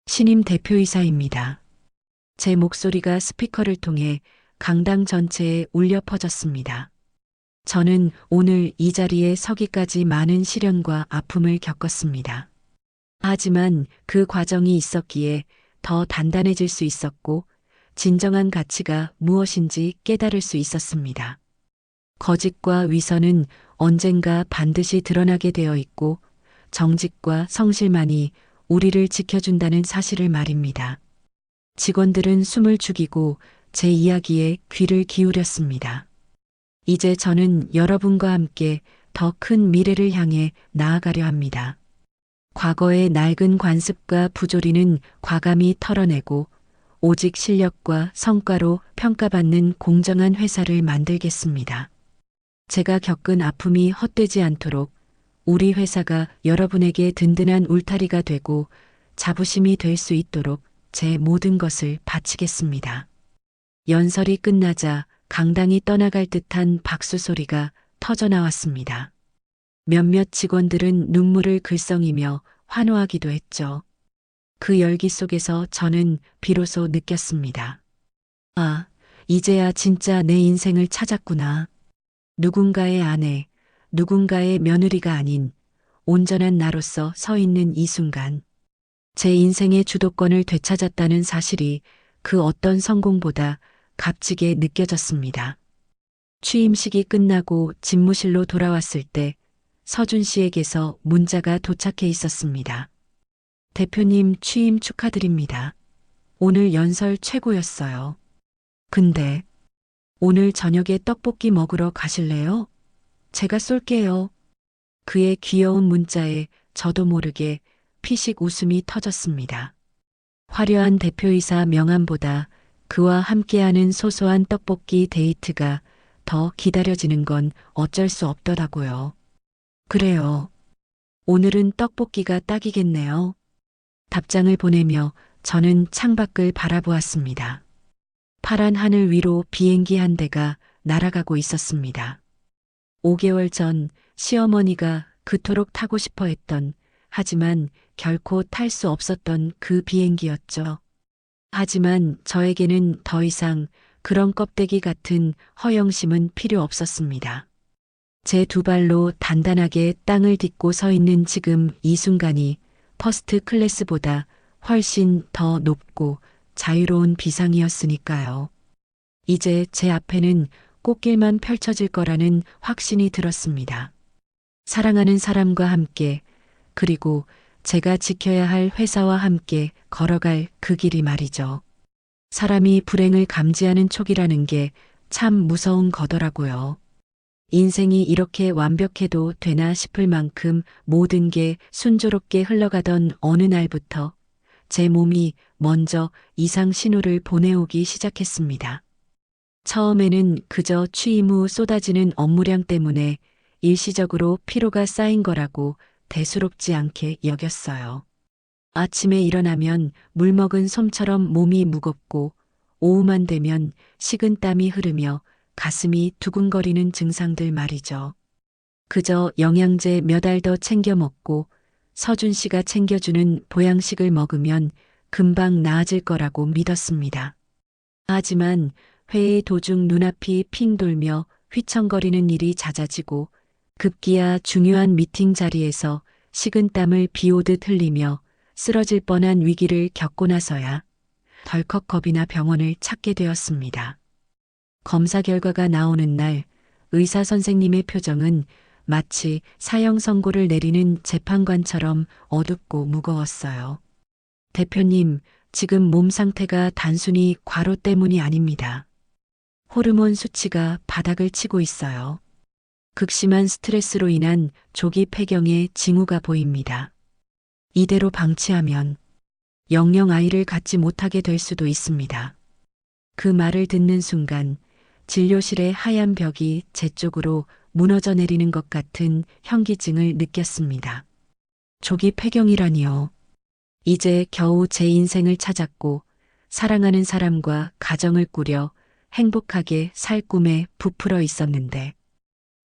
신임 대표이사입니다. 제 목소리가 스피커를 통해 강당 전체에 울려 퍼졌습니다. 저는 오늘 이 자리에 서기까지 많은 시련과 아픔을 겪었습니다. 하지만 그 과정이 있었기에 더 단단해질 수 있었고, 진정한 가치가 무엇인지 깨달을 수 있었습니다. 거짓과 위선은 언젠가 반드시 드러나게 되어 있고, 정직과 성실만이 우리를 지켜준다는 사실을 말입니다. 직원들은 숨을 죽이고 제 이야기에 귀를 기울였습니다. 이제 저는 여러분과 함께 더 큰 미래를 향해 나아가려 합니다. 과거의 낡은 관습과 부조리는 과감히 털어내고 오직 실력과 성과로 평가받는 공정한 회사를 만들겠습니다. 제가 겪은 아픔이 헛되지 않도록 우리 회사가 여러분에게 든든한 울타리가 되고 자부심이 될 수 있도록 제 모든 것을 바치겠습니다. 연설이 끝나자 강당이 떠나갈 듯한 박수 소리가 터져나왔습니다. 몇몇 직원들은 눈물을 글썽이며 환호하기도 했죠. 그 열기 속에서 저는 비로소 느꼈습니다. 아, 이제야 진짜 내 인생을 찾았구나. 누군가의 아내, 누군가의 며느리가 아닌 온전한 나로서 서 있는 이 순간, 제 인생의 주도권을 되찾았다는 사실이 그 어떤 성공보다 값지게 느껴졌습니다. 취임식이 끝나고 집무실로 돌아왔을 때 서준 씨에게서 문자가 도착해 있었습니다. 대표님 취임 축하드립니다. 오늘 연설 최고였어요. 근데 오늘 저녁에 떡볶이 먹으러 가실래요? 제가 쏠게요. 그의 귀여운 문자에 저도 모르게 피식 웃음이 터졌습니다. 화려한 대표이사 명함보다 그와 함께하는 소소한 떡볶이 데이트가 더 기다려지는 건 어쩔 수 없더라고요. 그래요. 오늘은 떡볶이가 딱이겠네요. 답장을 보내며 저는 창밖을 바라보았습니다. 파란 하늘 위로 비행기 한 대가 날아가고 있었습니다. 5개월 전 시어머니가 그토록 타고 싶어 했던, 하지만 결코 탈 수 없었던 그 비행기였죠. 하지만 저에게는 더 이상 그런 껍데기 같은 허영심은 필요 없었습니다. 제 두 발로 단단하게 땅을 딛고 서 있는 지금 이 순간이 퍼스트 클래스보다 훨씬 더 높고 자유로운 비상이었으니까요. 이제 제 앞에는 꽃길만 펼쳐질 거라는 확신이 들었습니다. 사랑하는 사람과 함께, 그리고 제가 지켜야 할 회사와 함께 걸어갈 그 길이 말이죠. 사람이 불행을 감지하는 촉이라는 게 참 무서운 거더라고요. 인생이 이렇게 완벽해도 되나 싶을 만큼 모든 게 순조롭게 흘러가던 어느 날부터 제 몸이 먼저 이상 신호를 보내오기 시작했습니다. 처음에는 그저 취임 후 쏟아지는 업무량 때문에 일시적으로 피로가 쌓인 거라고 대수롭지 않게 여겼어요. 아침에 일어나면 물먹은 솜처럼 몸이 무겁고 오후만 되면 식은땀이 흐르며 가슴이 두근거리는 증상들 말이죠. 그저 영양제 몇 알 더 챙겨 먹고 서준 씨가 챙겨주는 보양식을 먹으면 금방 나아질 거라고 믿었습니다. 하지만 회의 도중 눈앞이 핑 돌며 휘청거리는 일이 잦아지고 급기야 중요한 미팅 자리에서 식은땀을 비오듯 흘리며 쓰러질 뻔한 위기를 겪고 나서야 덜컥 겁이 나 병원을 찾게 되었습니다. 검사 결과가 나오는 날 의사 선생님의 표정은 마치 사형 선고를 내리는 재판관처럼 어둡고 무거웠어요. 대표님, 지금 몸 상태가 단순히 과로 때문이 아닙니다. 호르몬 수치가 바닥을 치고 있어요. 극심한 스트레스로 인한 조기 폐경의 징후가 보입니다. 이대로 방치하면 영영 아이를 갖지 못하게 될 수도 있습니다. 그 말을 듣는 순간 진료실의 하얀 벽이 제 쪽으로 무너져 내리는 것 같은 현기증을 느꼈습니다. 조기 폐경이라니요. 이제 겨우 제 인생을 찾았고 사랑하는 사람과 가정을 꾸려 행복하게 살 꿈에 부풀어 있었는데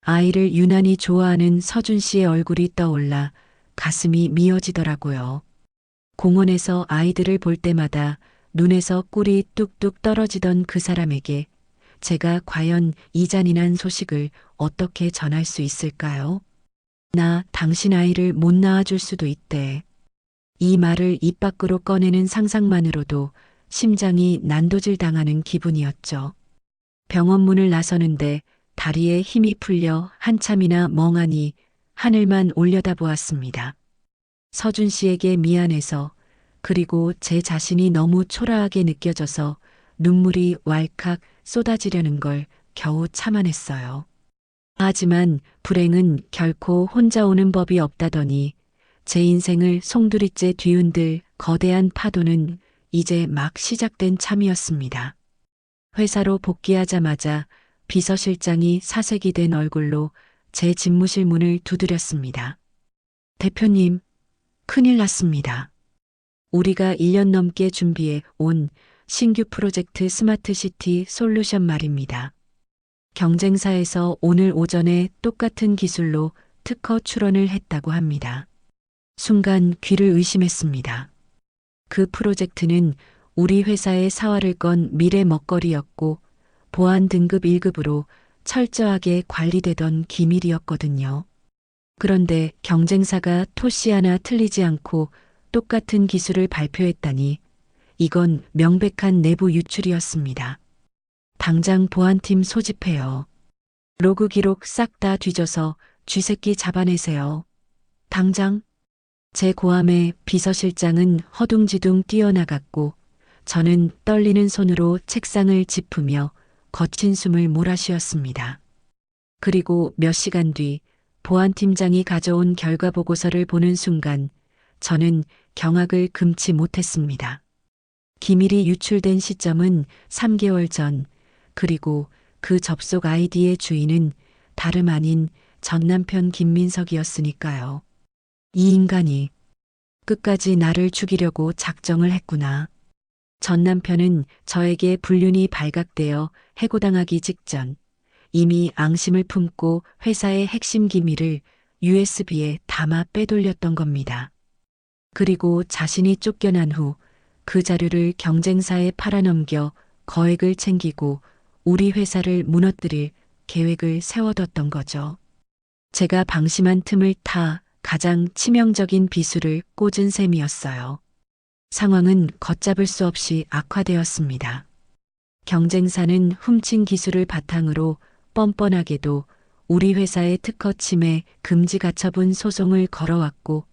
아이를 유난히 좋아하는 서준 씨의 얼굴이 떠올라 가슴이 미어지더라고요. 공원에서 아이들을 볼 때마다 눈에서 꿀이 뚝뚝 떨어지던 그 사람에게 제가 과연 이 잔인한 소식을 어떻게 전할 수 있을까요? 나 당신 아이를 못 낳아줄 수도 있대. 이 말을 입 밖으로 꺼내는 상상만으로도 심장이 난도질 당하는 기분이었죠. 병원 문을 나서는데 다리에 힘이 풀려 한참이나 멍하니 하늘만 올려다보았습니다. 서준 씨에게 미안해서 그리고 제 자신이 너무 초라하게 느껴져서 눈물이 왈칵 쏟아지려는 걸 겨우 참아냈어요. 하지만 불행은 결코 혼자 오는 법이 없다더니 제 인생을 송두리째 뒤흔들 거대한 파도는 이제 막 시작된 참이었습니다. 회사로 복귀하자마자 비서실장이 사색이 된 얼굴로 제 집무실 문을 두드렸습니다. 대표님, 큰일 났습니다. 우리가 1년 넘게 준비해 온 신규 프로젝트 스마트시티 솔루션 말입니다. 경쟁사에서 오늘 오전에 똑같은 기술로 특허 출원을 했다고 합니다. 순간 귀를 의심했습니다. 그 프로젝트는 우리 회사의 사활을 건 미래 먹거리였고 보안 등급 1급으로 철저하게 관리되던 기밀이었거든요. 그런데 경쟁사가 토시 하나 틀리지 않고 똑같은 기술을 발표했다니 이건 명백한 내부 유출이었습니다. 당장 보안팀 소집해요. 로그 기록 싹 다 뒤져서 쥐새끼 잡아내세요. 당장. 제 고함에 비서실장은 허둥지둥 뛰어나갔고 저는 떨리는 손으로 책상을 짚으며 거친 숨을 몰아쉬었습니다. 그리고 몇 시간 뒤 보안팀장이 가져온 결과 보고서를 보는 순간 저는 경악을 금치 못했습니다. 기밀이 유출된 시점은 3개월 전, 그리고 그 접속 아이디의 주인은 다름 아닌 전 남편 김민석이었으니까요. 이 인간이 끝까지 나를 죽이려고 작정을 했구나. 전 남편은 저에게 불륜이 발각되어 해고당하기 직전 이미 앙심을 품고 회사의 핵심 기밀을 USB에 담아 빼돌렸던 겁니다. 그리고 자신이 쫓겨난 후 그 자료를 경쟁사에 팔아넘겨 거액을 챙기고 우리 회사를 무너뜨릴 계획을 세워뒀던 거죠. 제가 방심한 틈을 타 가장 치명적인 비수를 꽂은 셈이었어요. 상황은 걷잡을 수 없이 악화되었습니다. 경쟁사는 훔친 기술을 바탕으로 뻔뻔하게도 우리 회사의 특허 침해 금지 가처분 소송을 걸어왔고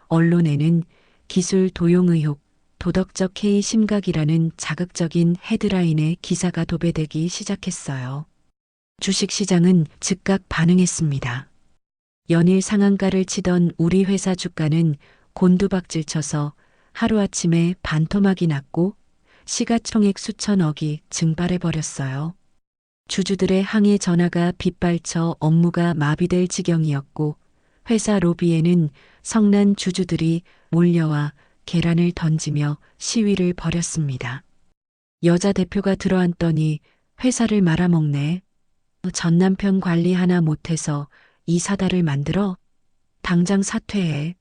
언론에는 기술 도용 의혹, 도덕적 해이 심각이라는 자극적인 헤드라인의 기사가 도배되기 시작했어요. 주식시장은 즉각 반응했습니다. 연일 상한가를 치던 우리 회사 주가는 곤두박질 쳐서 하루아침에 반토막이 났고 시가총액 수천억이 증발해버렸어요. 주주들의 항해 전화가 빗발쳐 업무가 마비될 지경이었고 회사 로비에는 성난 주주들이 몰려와 계란을 던지며 시위를 벌였습니다. 여자 대표가 들어앉더니 회사를 말아먹네. 전 남편 관리 하나 못해서 이 사달을 만들어? 당장 사퇴해.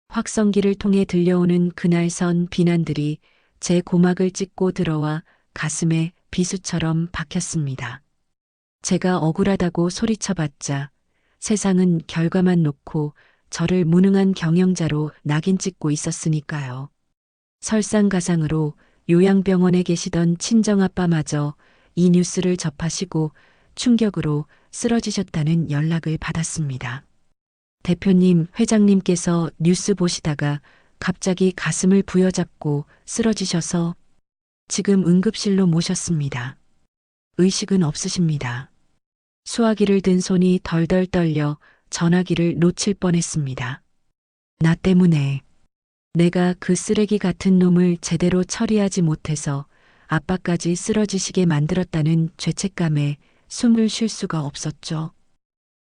확성기를 통해 들려오는 그날선 비난들이 제 고막을 찢고 들어와 가슴에 비수처럼 박혔습니다. 제가 억울하다고 소리쳐봤자 세상은 결과만 놓고 저를 무능한 경영자로 낙인 찍고 있었으니까요. 설상가상으로 요양병원에 계시던 친정아빠마저 이 뉴스를 접하시고 충격으로 쓰러지셨다는 연락을 받았습니다. 대표님, 회장님께서 뉴스 보시다가 갑자기 가슴을 부여잡고 쓰러지셔서 지금 응급실로 모셨습니다. 의식은 없으십니다. 수화기를 든 손이 덜덜 떨려 전화기를 놓칠 뻔했습니다. 나 때문에 내가 그 쓰레기 같은 놈을 제대로 처리하지 못해서 아빠까지 쓰러지시게 만들었다는 죄책감에 숨을 쉴 수가 없었죠.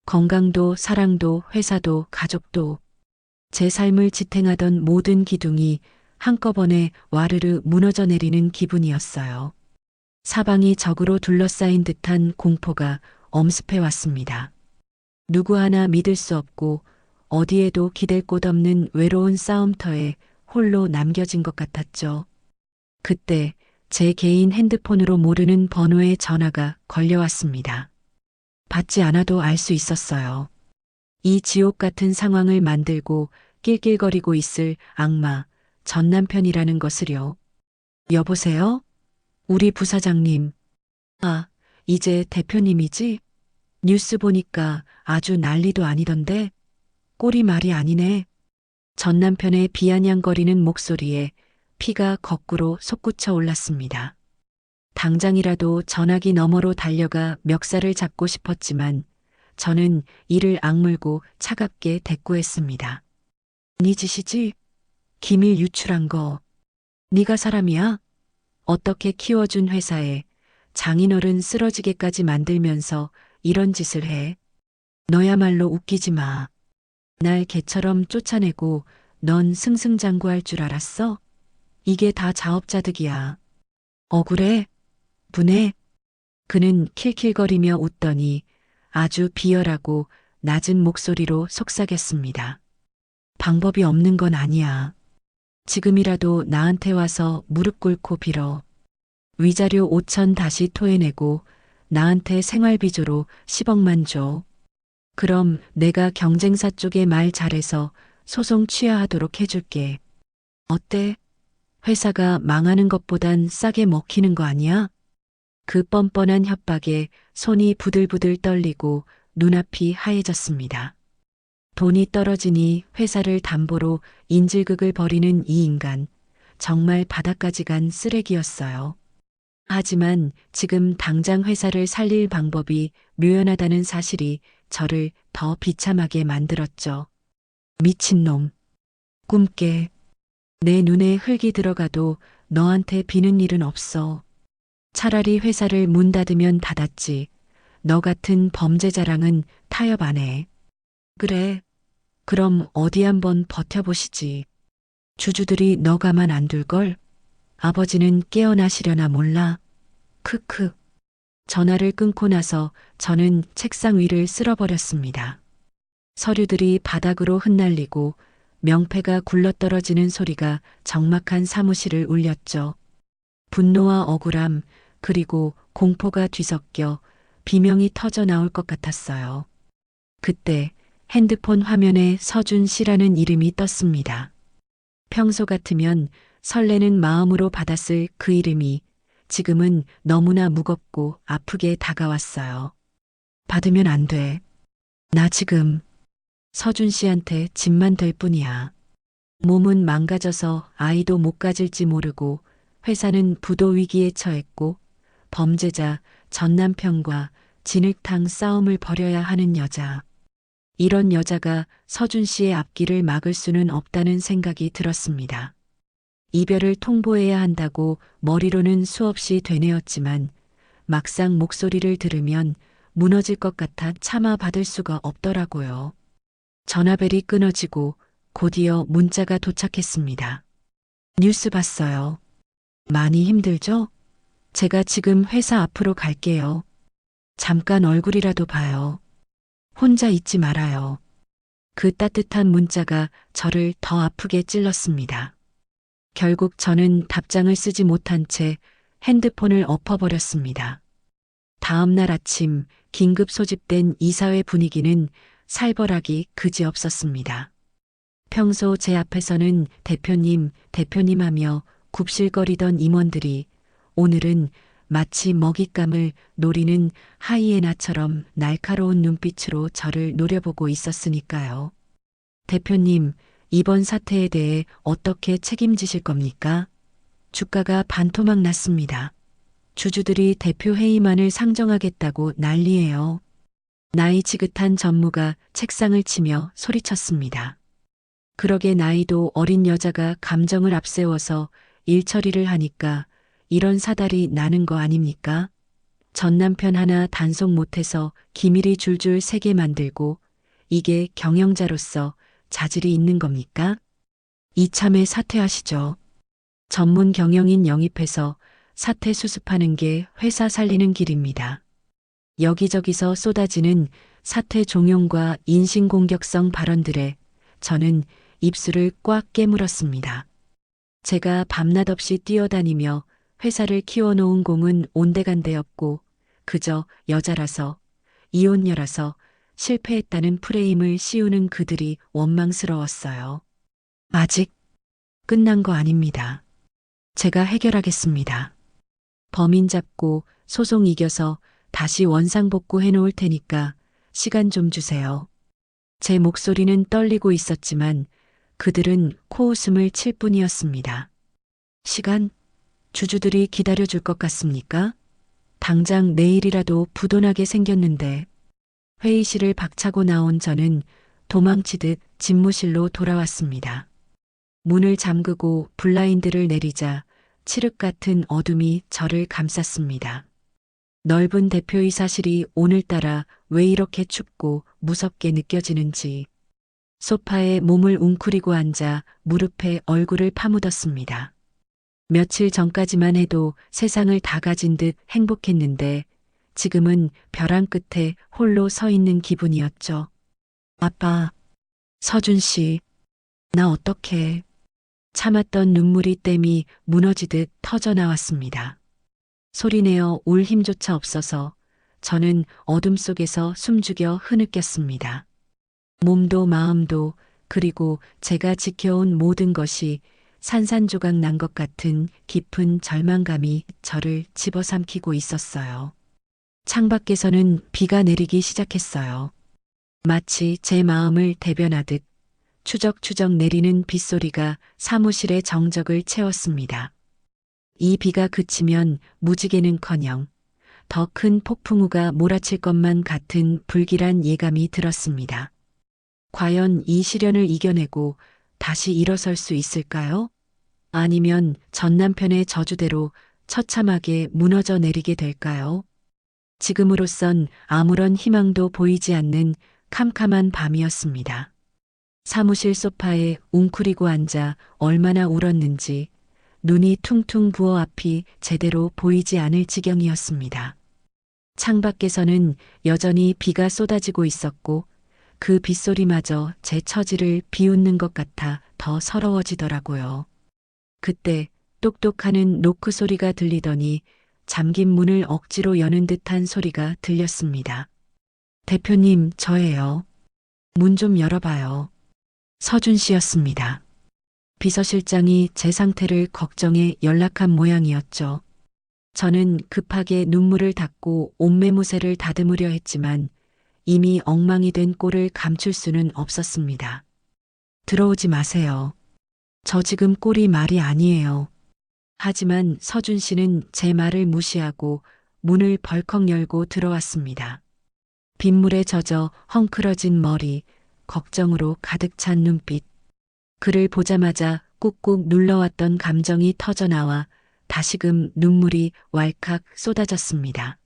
건강도 사랑도 회사도 가족도 제 삶을 지탱하던 모든 기둥이 한꺼번에 와르르 무너져 내리는 기분이었어요. 사방이 적으로 둘러싸인 듯한 공포가 엄습해 왔습니다. 누구 하나 믿을 수 없고 어디에도 기댈 곳 없는 외로운 싸움터에 홀로 남겨진 것 같았죠. 그때 제 개인 핸드폰으로 모르는 번호의 전화가 걸려왔습니다. 받지 않아도 알 수 있었어요. 이 지옥 같은 상황을 만들고 낄낄거리고 있을 악마, 전 남편이라는 것을요. 여보세요? 우리 부사장님. 아, 이제 대표님이지? 뉴스 보니까 아주 난리도 아니던데? 꼴이 말이 아니네. 전 남편의 비아냥거리는 목소리에 피가 거꾸로 솟구쳐 올랐습니다. 당장이라도 전화기 너머로 달려가 멱살을 잡고 싶었지만 저는 이를 악물고 차갑게 대꾸했습니다. 네 짓이지? 기밀 유출한 거. 네가 사람이야? 어떻게 키워준 회사에 장인어른 쓰러지게까지 만들면서 이런 짓을 해? 너야말로 웃기지 마. 날 개처럼 쫓아내고 넌 승승장구할 줄 알았어? 이게 다 자업자득이야. 억울해? 분해? 그는 킬킬거리며 웃더니 아주 비열하고 낮은 목소리로 속삭였습니다. 방법이 없는 건 아니야. 지금이라도 나한테 와서 무릎 꿇고 빌어. 위자료 5천 다시 토해내고 나한테 생활비조로 10억만 줘. 그럼 내가 경쟁사 쪽에 말 잘해서 소송 취하하도록 해줄게. 어때? 회사가 망하는 것보단 싸게 먹히는 거 아니야? 그 뻔뻔한 협박에 손이 부들부들 떨리고 눈앞이 하얘졌습니다. 돈이 떨어지니 회사를 담보로 인질극을 벌이는 이 인간, 정말 바닥까지 간 쓰레기였어요. 하지만 지금 당장 회사를 살릴 방법이 묘연하다는 사실이 저를 더 비참하게 만들었죠. 미친놈. 꿈깨. 내 눈에 흙이 들어가도 너한테 비는 일은 없어. 차라리 회사를 문 닫으면 닫았지. 너 같은 범죄자랑은 타협 안 해. 그래. 그럼 어디 한번 버텨보시지. 주주들이 너 가만 안 둘걸? 아버지는 깨어나시려나 몰라. 크크. 전화를 끊고 나서 저는 책상 위를 쓸어버렸습니다. 서류들이 바닥으로 흩날리고 명패가 굴러떨어지는 소리가 적막한 사무실을 울렸죠. 분노와 억울함 그리고 공포가 뒤섞여 비명이 터져 나올 것 같았어요. 그때 핸드폰 화면에 서준 씨라는 이름이 떴습니다. 평소 같으면 설레는 마음으로 받았을 그 이름이 지금은 너무나 무겁고 아프게 다가왔어요. 받으면 안 돼. 나 지금 서준 씨한테 짐만 될 뿐이야. 몸은 망가져서 아이도 못 가질지 모르고 회사는 부도 위기에 처했고 범죄자 전 남편과 진흙탕 싸움을 벌여야 하는 여자. 이런 여자가 서준 씨의 앞길을 막을 수는 없다는 생각이 들었습니다. 이별을 통보해야 한다고 머리로는 수없이 되뇌었지만 막상 목소리를 들으면 무너질 것 같아 참아 받을 수가 없더라고요. 전화벨이 끊어지고 곧이어 문자가 도착했습니다. 뉴스 봤어요. 많이 힘들죠? 제가 지금 회사 앞으로 갈게요. 잠깐 얼굴이라도 봐요. 혼자 있지 말아요. 그 따뜻한 문자가 저를 더 아프게 찔렀습니다. 결국 저는 답장을 쓰지 못한 채 핸드폰을 엎어버렸습니다. 다음 날 아침 긴급 소집된 이사회 분위기는 살벌하기 그지없었습니다. 평소 제 앞에서는 대표님, 대표님 하며 굽실거리던 임원들이 오늘은 마치 먹잇감을 노리는 하이에나처럼 날카로운 눈빛으로 저를 노려보고 있었으니까요. 대표님, 이번 사태에 대해 어떻게 책임지실 겁니까? 주가가 반토막 났습니다. 주주들이 대표 회의만을 상정하겠다고 난리예요. 나이 지긋한 전무가 책상을 치며 소리쳤습니다. 그러게 나이도 어린 여자가 감정을 앞세워서 일 처리를 하니까 이런 사달이 나는 거 아닙니까? 전 남편 하나 단속 못해서 기밀이 줄줄 새게 만들고 이게 경영자로서 자질이 있는 겁니까? 이참에 사퇴하시죠. 전문 경영인 영입해서 사태 수습하는 게 회사 살리는 길입니다. 여기저기서 쏟아지는 사퇴 종용과 인신공격성 발언들에 저는 입술을 꽉 깨물었습니다. 제가 밤낮 없이 뛰어다니며 회사를 키워놓은 공은 온데간데였고 그저 여자라서 이혼녀라서 실패했다는 프레임을 씌우는 그들이 원망스러웠어요. 아직 끝난 거 아닙니다. 제가 해결하겠습니다. 범인 잡고 소송 이겨서 다시 원상복구 해놓을 테니까 시간 좀 주세요. 제 목소리는 떨리고 있었지만 그들은 코웃음을 칠 뿐이었습니다. 시간? 주주들이 기다려줄 것 같습니까? 당장 내일이라도 부도나게 생겼는데. 회의실을 박차고 나온 저는 도망치듯 집무실로 돌아왔습니다. 문을 잠그고 블라인드를 내리자 칠흑 같은 어둠이 저를 감쌌습니다. 넓은 대표이사실이 오늘따라 왜 이렇게 춥고 무섭게 느껴지는지 소파에 몸을 웅크리고 앉아 무릎에 얼굴을 파묻었습니다. 며칠 전까지만 해도 세상을 다 가진 듯 행복했는데 지금은 벼랑 끝에 홀로 서 있는 기분이었죠. 아빠, 서준 씨, 나 어떡해. 참았던 눈물이 댐이 무너지듯 터져 나왔습니다. 소리내어 울 힘조차 없어서 저는 어둠 속에서 숨죽여 흐느꼈습니다. 몸도 마음도 그리고 제가 지켜온 모든 것이 산산조각 난 것 같은 깊은 절망감이 저를 집어삼키고 있었어요. 창밖에서는 비가 내리기 시작했어요. 마치 제 마음을 대변하듯 추적추적 내리는 빗소리가 사무실의 정적을 채웠습니다. 이 비가 그치면 무지개는커녕 더 큰 폭풍우가 몰아칠 것만 같은 불길한 예감이 들었습니다. 과연 이 시련을 이겨내고 다시 일어설 수 있을까요? 아니면 전 남편의 저주대로 처참하게 무너져 내리게 될까요? 지금으로선 아무런 희망도 보이지 않는 캄캄한 밤이었습니다. 사무실 소파에 웅크리고 앉아 얼마나 울었는지 눈이 퉁퉁 부어 앞이 제대로 보이지 않을 지경이었습니다. 창밖에서는 여전히 비가 쏟아지고 있었고 그 빗소리마저 제 처지를 비웃는 것 같아 더 서러워지더라고요. 그때 똑똑하는 노크 소리가 들리더니 잠긴 문을 억지로 여는 듯한 소리가 들렸습니다. 대표님, 저예요. 문 좀 열어봐요. 서준 씨였습니다. 비서실장이 제 상태를 걱정해 연락한 모양이었죠. 저는 급하게 눈물을 닦고 옷매무새를 다듬으려 했지만 이미 엉망이 된 꼴을 감출 수는 없었습니다. 들어오지 마세요. 저 지금 꼴이 말이 아니에요. 하지만 서준 씨는 제 말을 무시하고 문을 벌컥 열고 들어왔습니다. 빗물에 젖어 헝클어진 머리, 걱정으로 가득 찬 눈빛. 그를 보자마자 꾹꾹 눌러왔던 감정이 터져나와 다시금 눈물이 왈칵 쏟아졌습니다.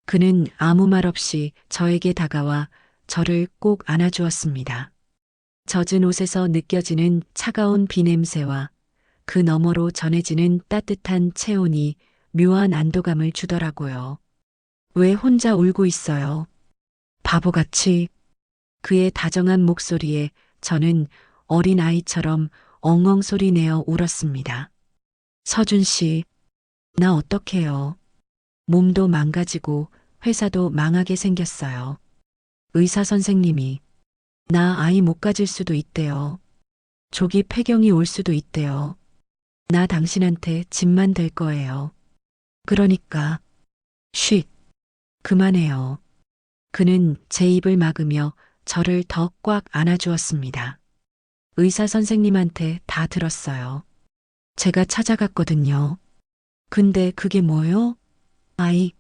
그는 아무 말 없이 저에게 다가와 저를 꼭 안아주었습니다. 젖은 옷에서 느껴지는 차가운 비 냄새와 그 너머로 전해지는 따뜻한 체온이 묘한 안도감을 주더라고요. 왜 혼자 울고 있어요? 바보같이. 그의 다정한 목소리에 저는 어린 아이처럼 엉엉 소리 내어 울었습니다. 서준 씨, 나 어떡해요. 몸도 망가지고 회사도 망하게 생겼어요. 의사 선생님이 나 아이 못 가질 수도 있대요. 조기 폐경이 올 수도 있대요. 나 당신한테 짐만 될 거예요. 그러니까 쉿, 그만해요. 그는 제 입을 막으며 저를 더 꽉 안아주었습니다. 의사 선생님한테 다 들었어요. 제가 찾아갔거든요. 근데 그게 뭐요? 아이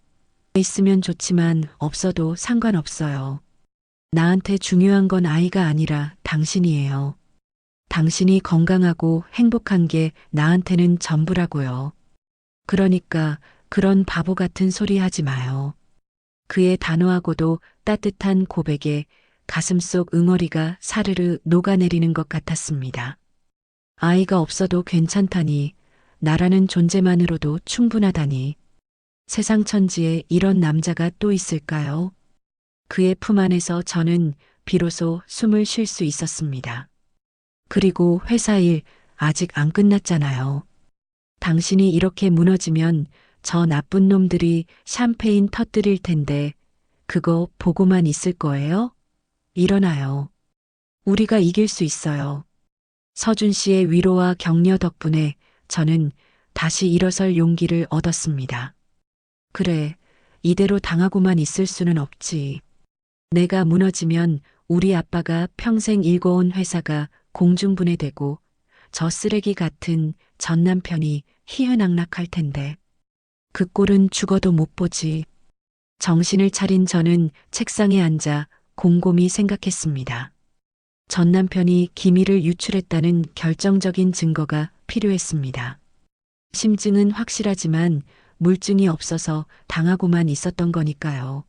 있으면 좋지만 없어도 상관없어요. 나한테 중요한 건 아이가 아니라 당신이에요. 당신이 건강하고 행복한 게 나한테는 전부라고요. 그러니까 그런 바보 같은 소리 하지 마요. 그의 단호하고도 따뜻한 고백에 가슴속 응어리가 사르르 녹아내리는 것 같았습니다. 아이가 없어도 괜찮다니 나라는 존재만으로도 충분하다니. 세상 천지에 이런 남자가 또 있을까요? 그의 품 안에서 저는 비로소 숨을 쉴 수 있었습니다. 그리고 회사 일 아직 안 끝났잖아요. 당신이 이렇게 무너지면 저 나쁜 놈들이 샴페인 터뜨릴 텐데 그거 보고만 있을 거예요? 일어나요. 우리가 이길 수 있어요. 서준 씨의 위로와 격려 덕분에 저는 다시 일어설 용기를 얻었습니다. 그래, 이대로 당하고만 있을 수는 없지. 내가 무너지면 우리 아빠가 평생 일궈온 회사가 공중분해되고 저 쓰레기 같은 전 남편이 희은낙락할 텐데. 그 꼴은 죽어도 못 보지. 정신을 차린 저는 책상에 앉아 곰곰이 생각했습니다. 전 남편이 기밀을 유출했다는 결정적인 증거가 필요했습니다. 심증은 확실하지만 물증이 없어서 당하고만 있었던 거니까요.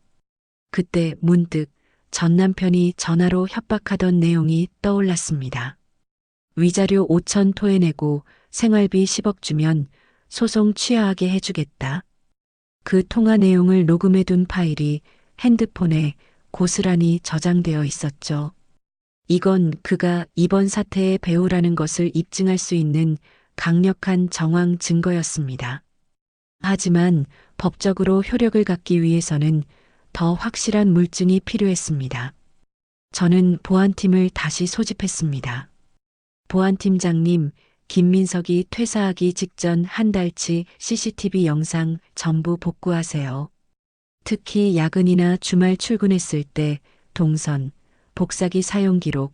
그때 문득 전 남편이 전화로 협박하던 내용이 떠올랐습니다. 위자료 5천 토해내고 생활비 10억 주면 소송 취하하게 해주겠다. 그 통화 내용을 녹음해둔 파일이 핸드폰에 고스란히 저장되어 있었죠. 이건 그가 이번 사태의 배우라는 것을 입증할 수 있는 강력한 정황 증거였습니다. 하지만 법적으로 효력을 갖기 위해서는 더 확실한 물증이 필요했습니다. 저는 보안팀을 다시 소집했습니다. 보안팀장님, 김민석이 퇴사하기 직전 한 달치 CCTV 영상 전부 복구하세요. 특히 야근이나 주말 출근했을 때 동선, 복사기 사용 기록,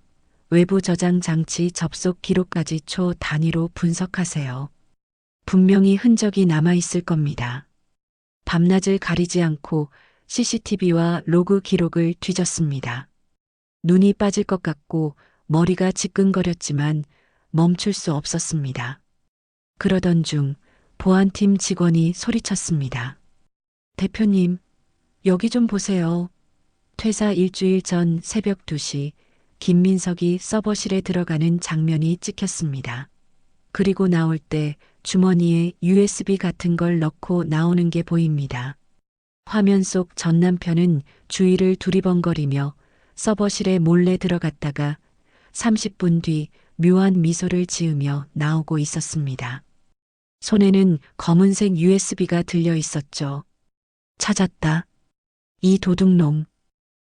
외부 저장 장치 접속 기록까지 초 단위로 분석하세요. 분명히 흔적이 남아있을 겁니다. 밤낮을 가리지 않고 CCTV와 로그 기록을 뒤졌습니다. 눈이 빠질 것 같고 머리가 지끈거렸지만 멈출 수 없었습니다. 그러던 중 보안팀 직원이 소리쳤습니다. 대표님, 여기 좀 보세요. 퇴사 일주일 전 새벽 2시 김민석이 서버실에 들어가는 장면이 찍혔습니다. 그리고 나올 때 주머니에 USB 같은 걸 넣고 나오는 게 보입니다. 화면 속 전 남편은 주위를 두리번거리며 서버실에 몰래 들어갔다가 30분 뒤 묘한 미소를 지으며 나오고 있었습니다. 손에는 검은색 USB가 들려 있었죠. 찾았다. 이 도둑놈.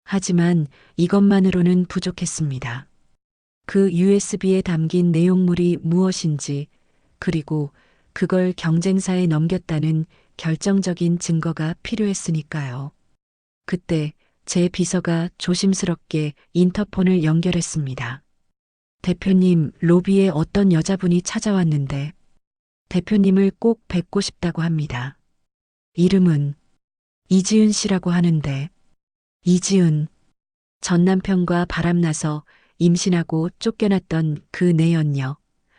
하지만 이것만으로는 부족했습니다. 그 USB에 담긴 내용물이 무엇인지, 그리고 그걸 경쟁사에 넘겼다는 결정적인 증거가 필요했으니까요. 그때 제 비서가 조심스럽게 인터폰을 연결했습니다. 대표님, 로비에 어떤 여자분이 찾아왔는데 대표님을 꼭 뵙고 싶다고 합니다. 이름은 이지은 씨라고 하는데. 이지은, 전 남편과 바람나서 임신하고 쫓겨났던 그 내연녀,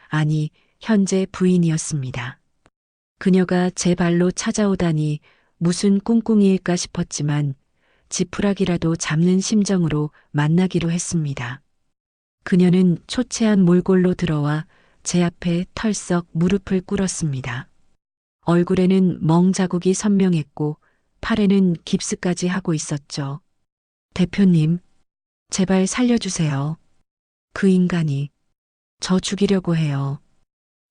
아니 현재 부인이었습니다. 그녀가 제 발로 찾아오다니 무슨 꿍꿍이일까 싶었지만 지푸라기라도 잡는 심정으로 만나기로 했습니다. 그녀는 초췌한 몰골로 들어와 제 앞에 털썩 무릎을 꿇었습니다. 얼굴에는 멍 자국이 선명했고 팔에는 깁스까지 하고 있었죠. 대표님, 제발 살려주세요. 그 인간이 저 죽이려고 해요.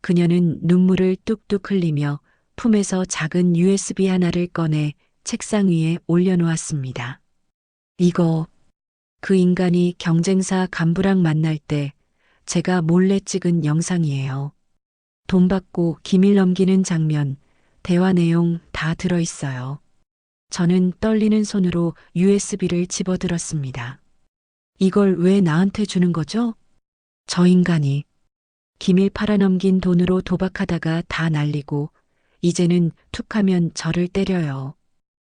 그녀는 눈물을 뚝뚝 흘리며 품에서 작은 USB 하나를 꺼내 책상 위에 올려놓았습니다. 이거, 그 인간이 경쟁사 간부랑 만날 때 제가 몰래 찍은 영상이에요. 돈 받고 기밀 넘기는 장면, 대화 내용 다 들어있어요. 저는 떨리는 손으로 USB를 집어들었습니다. 이걸 왜 나한테 주는 거죠? 저 인간이 기밀 팔아넘긴 돈으로 도박하다가 다 날리고 이제는 툭하면 저를 때려요.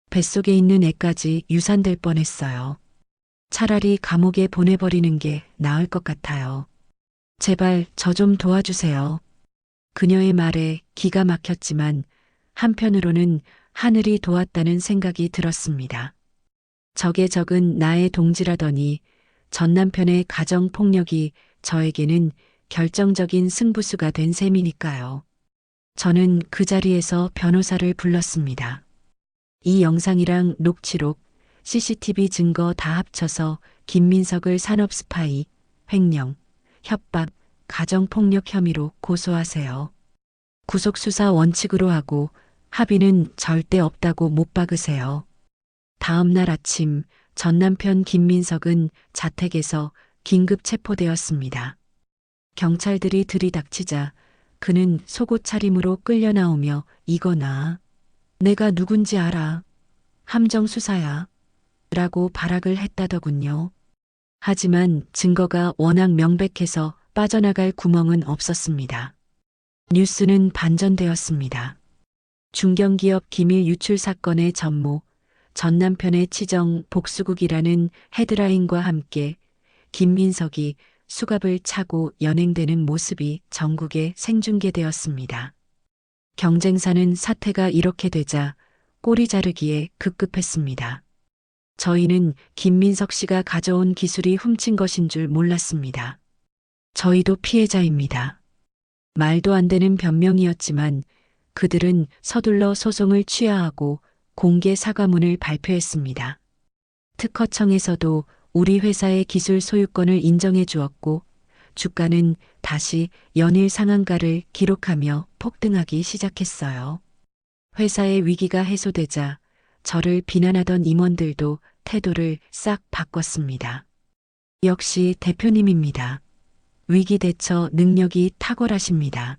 뱃속에 있는 애까지 유산될 뻔했어요. 차라리 감옥에 보내버리는 게 나을 것 같아요. 제발 저 좀 도와주세요. 그녀의 말에 기가 막혔지만 한편으로는 하늘이 도왔다는 생각이 들었습니다. 적의 적은 나의 동지라더니 전 남편의 가정폭력이 저에게는 결정적인 승부수가 된 셈이니까요. 저는 그 자리에서 변호사를 불렀습니다. 이 영상이랑 녹취록, CCTV 증거 다 합쳐서 김민석을 산업 스파이, 횡령, 협박, 가정폭력 혐의로 고소하세요. 구속수사 원칙으로 하고 합의는 절대 없다고 못 박으세요. 다음 날 아침 전 남편 김민석은 자택에서 긴급 체포되었습니다. 경찰들이 들이닥치자 그는 속옷 차림으로 끌려 나오며 이거나 내가 누군지 알아. 함정 수사야. 라고 발악을 했다더군요. 하지만 증거가 워낙 명백해서 빠져나갈 구멍은 없었습니다. 뉴스는 반전되었습니다. 중견기업 기밀 유출 사건의 전모, 전 남편의 치정 복수국이라는 헤드라인과 함께 김민석이 수갑을 차고 연행되는 모습이 전국에 생중계되었습니다. 경쟁사는 사태가 이렇게 되자 꼬리 자르기에 급급했습니다. 저희는 김민석 씨가 가져온 기술이 훔친 것인 줄 몰랐습니다. 저희도 피해자입니다. 말도 안 되는 변명이었지만 그들은 서둘러 소송을 취하하고 공개 사과문을 발표했습니다. 특허청에서도 우리 회사의 기술 소유권을 인정해 주었고 주가는 다시 연일 상한가를 기록하며 폭등하기 시작했어요. 회사의 위기가 해소되자 저를 비난하던 임원들도 태도를 싹 바꿨습니다. 역시 대표님입니다. 위기 대처 능력이 탁월하십니다.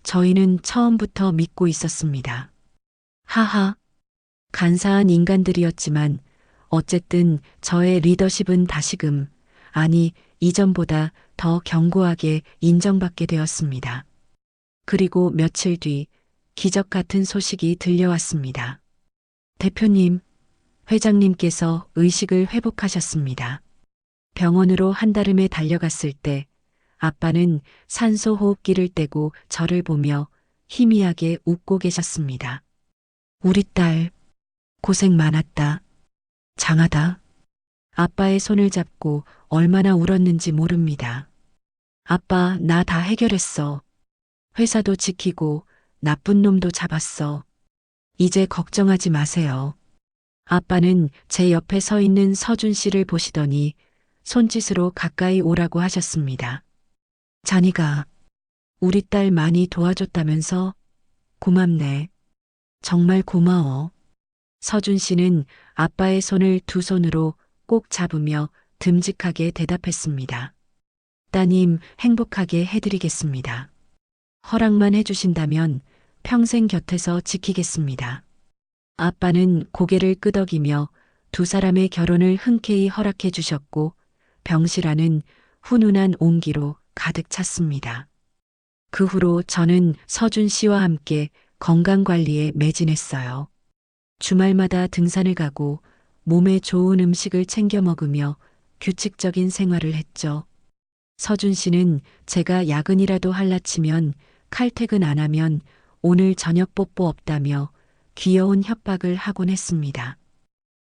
저희는 처음부터 믿고 있었습니다. 하하. 간사한 인간들이었지만 어쨌든 저의 리더십은 다시금, 아니 이전보다 더 견고하게 인정받게 되었습니다. 그리고 며칠 뒤 기적 같은 소식이 들려왔습니다. 대표님, 회장님께서 의식을 회복하셨습니다. 병원으로 한달음에 달려갔을 때 아빠는 산소 호흡기를 떼고 저를 보며 희미하게 웃고 계셨습니다. 우리 딸, 고생 많았다. 장하다. 아빠의 손을 잡고 얼마나 울었는지 모릅니다. 아빠, 나 다 해결했어. 회사도 지키고 나쁜 놈도 잡았어. 이제 걱정하지 마세요. 아빠는 제 옆에 서 있는 서준 씨를 보시더니 손짓으로 가까이 오라고 하셨습니다. 자니가 우리 딸 많이 도와줬다면서? 고맙네. 정말 고마워. 서준 씨는 아빠의 손을 두 손으로 꼭 잡으며 듬직하게 대답했습니다. 따님 행복하게 해드리겠습니다. 허락만 해주신다면 평생 곁에서 지키겠습니다. 아빠는 고개를 끄덕이며 두 사람의 결혼을 흔쾌히 허락해 주셨고 병실안은 훈훈한 온기로 가득 찼습니다. 그 후로 저는 서준 씨와 함께 건강관리에 매진했어요. 주말마다 등산을 가고 몸에 좋은 음식을 챙겨 먹으며 규칙적인 생활을 했죠. 서준 씨는 제가 야근이라도 할라치면 칼퇴근 안 하면 오늘 저녁 뽀뽀 없다며 귀여운 협박을 하곤 했습니다.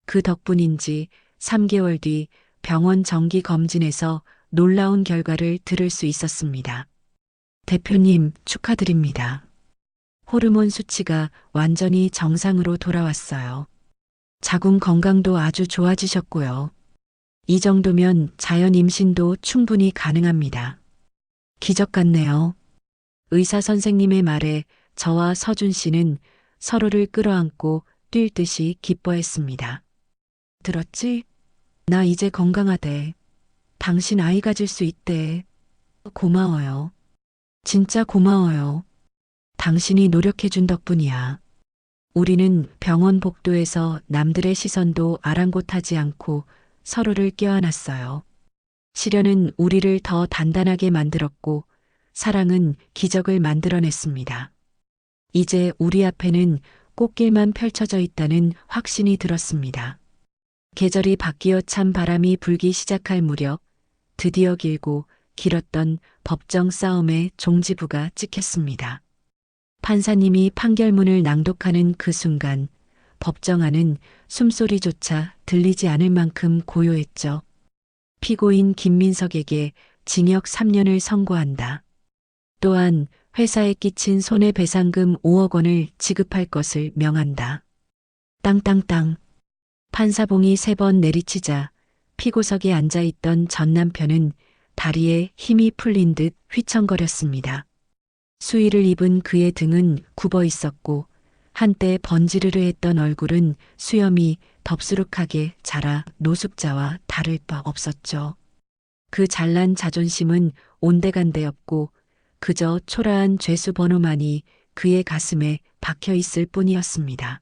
그 덕분인지 3개월 뒤 병원 정기 검진에서 놀라운 결과를 들을 수 있었습니다. 대표님, 축하드립니다. 호르몬 수치가 완전히 정상으로 돌아왔어요. 자궁 건강도 아주 좋아지셨고요. 이 정도면 자연 임신도 충분히 가능합니다. 기적 같네요. 의사 선생님의 말에 저와 서준 씨는 서로를 끌어안고 뛸 듯이 기뻐했습니다. 들었지? 나 이제 건강하대. 당신 아이 가질 수 있대. 고마워요. 진짜 고마워요. 당신이 노력해준 덕분이야. 우리는 병원 복도에서 남들의 시선도 아랑곳하지 않고 서로를 껴안았어요. 시련은 우리를 더 단단하게 만들었고 사랑은 기적을 만들어냈습니다. 이제 우리 앞에는 꽃길만 펼쳐져 있다는 확신이 들었습니다. 계절이 바뀌어 찬 바람이 불기 시작할 무렵 드디어 길고 길었던 법정 싸움의 종지부가 찍혔습니다. 판사님이 판결문을 낭독하는 그 순간 법정안은 숨소리조차 들리지 않을 만큼 고요했죠. 피고인 김민석에게 징역 3년을 선고한다. 또한 회사에 끼친 손해배상금 5억 원을 지급할 것을 명한다. 땅땅땅. 판사봉이 3번 내리치자 피고석에 앉아있던 전 남편은 다리에 힘이 풀린 듯 휘청거렸습니다. 수의를 입은 그의 등은 굽어 있었고 한때 번지르르 했던 얼굴은 수염이 덥수룩하게 자라 노숙자와 다를 바 없었죠. 그 잘난 자존심은 온데간데였고 그저 초라한 죄수 번호만이 그의 가슴에 박혀 있을 뿐이었습니다.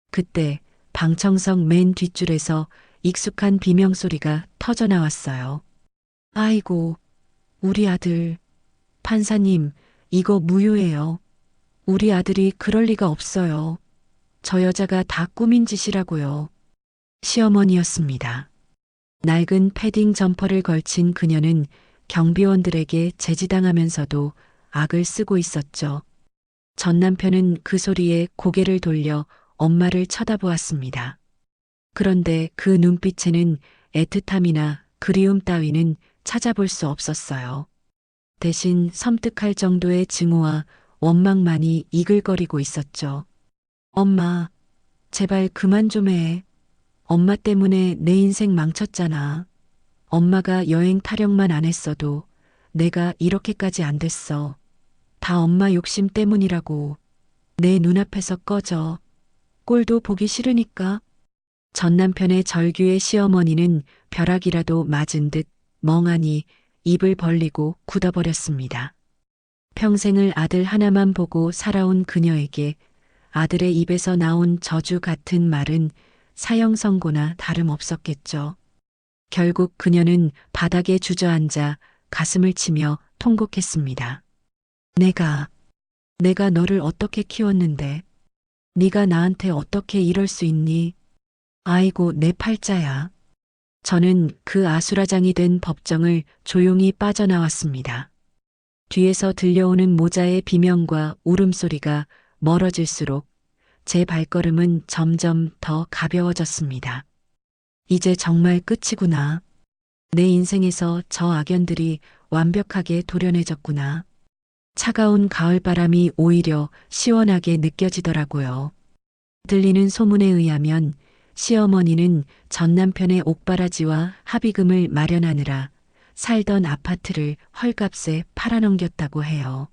그때 방청석 맨 뒷줄에서 익숙한 비명소리가 터져 나왔어요. 아이고, 우리 아들. 판사님, 이거 무효예요. 우리 아들이 그럴 리가 없어요. 저 여자가 다 꾸민 짓이라고요. 시어머니였습니다. 낡은 패딩 점퍼를 걸친 그녀는 경비원들에게 제지당하면서도 악을 쓰고 있었죠. 전 남편은 그 소리에 고개를 돌려 엄마를 쳐다보았습니다. 그런데 그 눈빛에는 애틋함이나 그리움 따위는 찾아볼 수 없었어요. 대신 섬뜩할 정도의 증오와 원망만이 이글거리고 있었죠. 엄마, 제발 그만 좀 해. 엄마 때문에 내 인생 망쳤잖아. 엄마가 여행 타령만 안 했어도 내가 이렇게까지 안 됐어. 다 엄마 욕심 때문이라고. 내 눈앞에서 꺼져. 꼴도 보기 싫으니까. 전 남편의 절규의 시어머니는 벼락이라도 맞은 듯 멍하니 입을 벌리고 굳어버렸습니다. 평생을 아들 하나만 보고 살아온 그녀에게 아들의 입에서 나온 저주 같은 말은 사형 선고나 다름없었겠죠. 결국 그녀는 바닥에 주저앉아 가슴을 치며 통곡했습니다. 내가 너를 어떻게 키웠는데, 네가 나한테 어떻게 이럴 수 있니? 아이고 내 팔자야. 저는 그 아수라장이 된 법정을 조용히 빠져나왔습니다. 뒤에서 들려오는 모자의 비명과 울음소리가 멀어질수록 제 발걸음은 점점 더 가벼워졌습니다. 이제 정말 끝이구나. 내 인생에서 저 악연들이 완벽하게 도려내졌구나. 차가운 가을바람이 오히려 시원하게 느껴지더라고요. 들리는 소문에 의하면 시어머니는 전 남편의 옥바라지와 합의금을 마련하느라 살던 아파트를 헐값에 팔아넘겼다고 해요.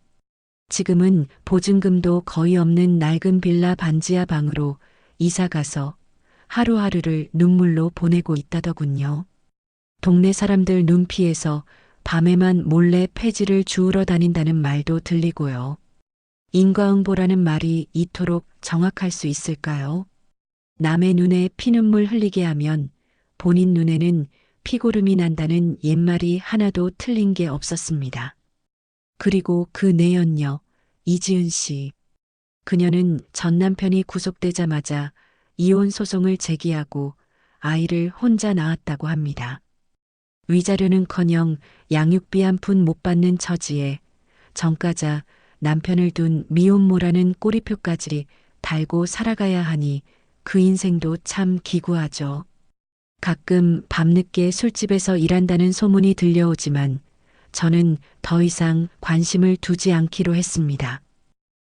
지금은 보증금도 거의 없는 낡은 빌라 반지하 방으로 이사가서 하루하루를 눈물로 보내고 있다더군요. 동네 사람들 눈피해서 밤에만 몰래 폐지를 주우러 다닌다는 말도 들리고요. 인과응보라는 말이 이토록 정확할 수 있을까요? 남의 눈에 피눈물 흘리게 하면 본인 눈에는 피고름이 난다는 옛말이 하나도 틀린 게 없었습니다. 그리고 그 내연녀 이지은 씨. 그녀는 전 남편이 구속되자마자 이혼 소송을 제기하고 아이를 혼자 낳았다고 합니다. 위자료는커녕 양육비 한 푼 못 받는 처지에 전과자 남편을 둔 미혼모라는 꼬리표까지 달고 살아가야 하니 그 인생도 참 기구하죠. 가끔 밤늦게 술집에서 일한다는 소문이 들려오지만 저는 더 이상 관심을 두지 않기로 했습니다.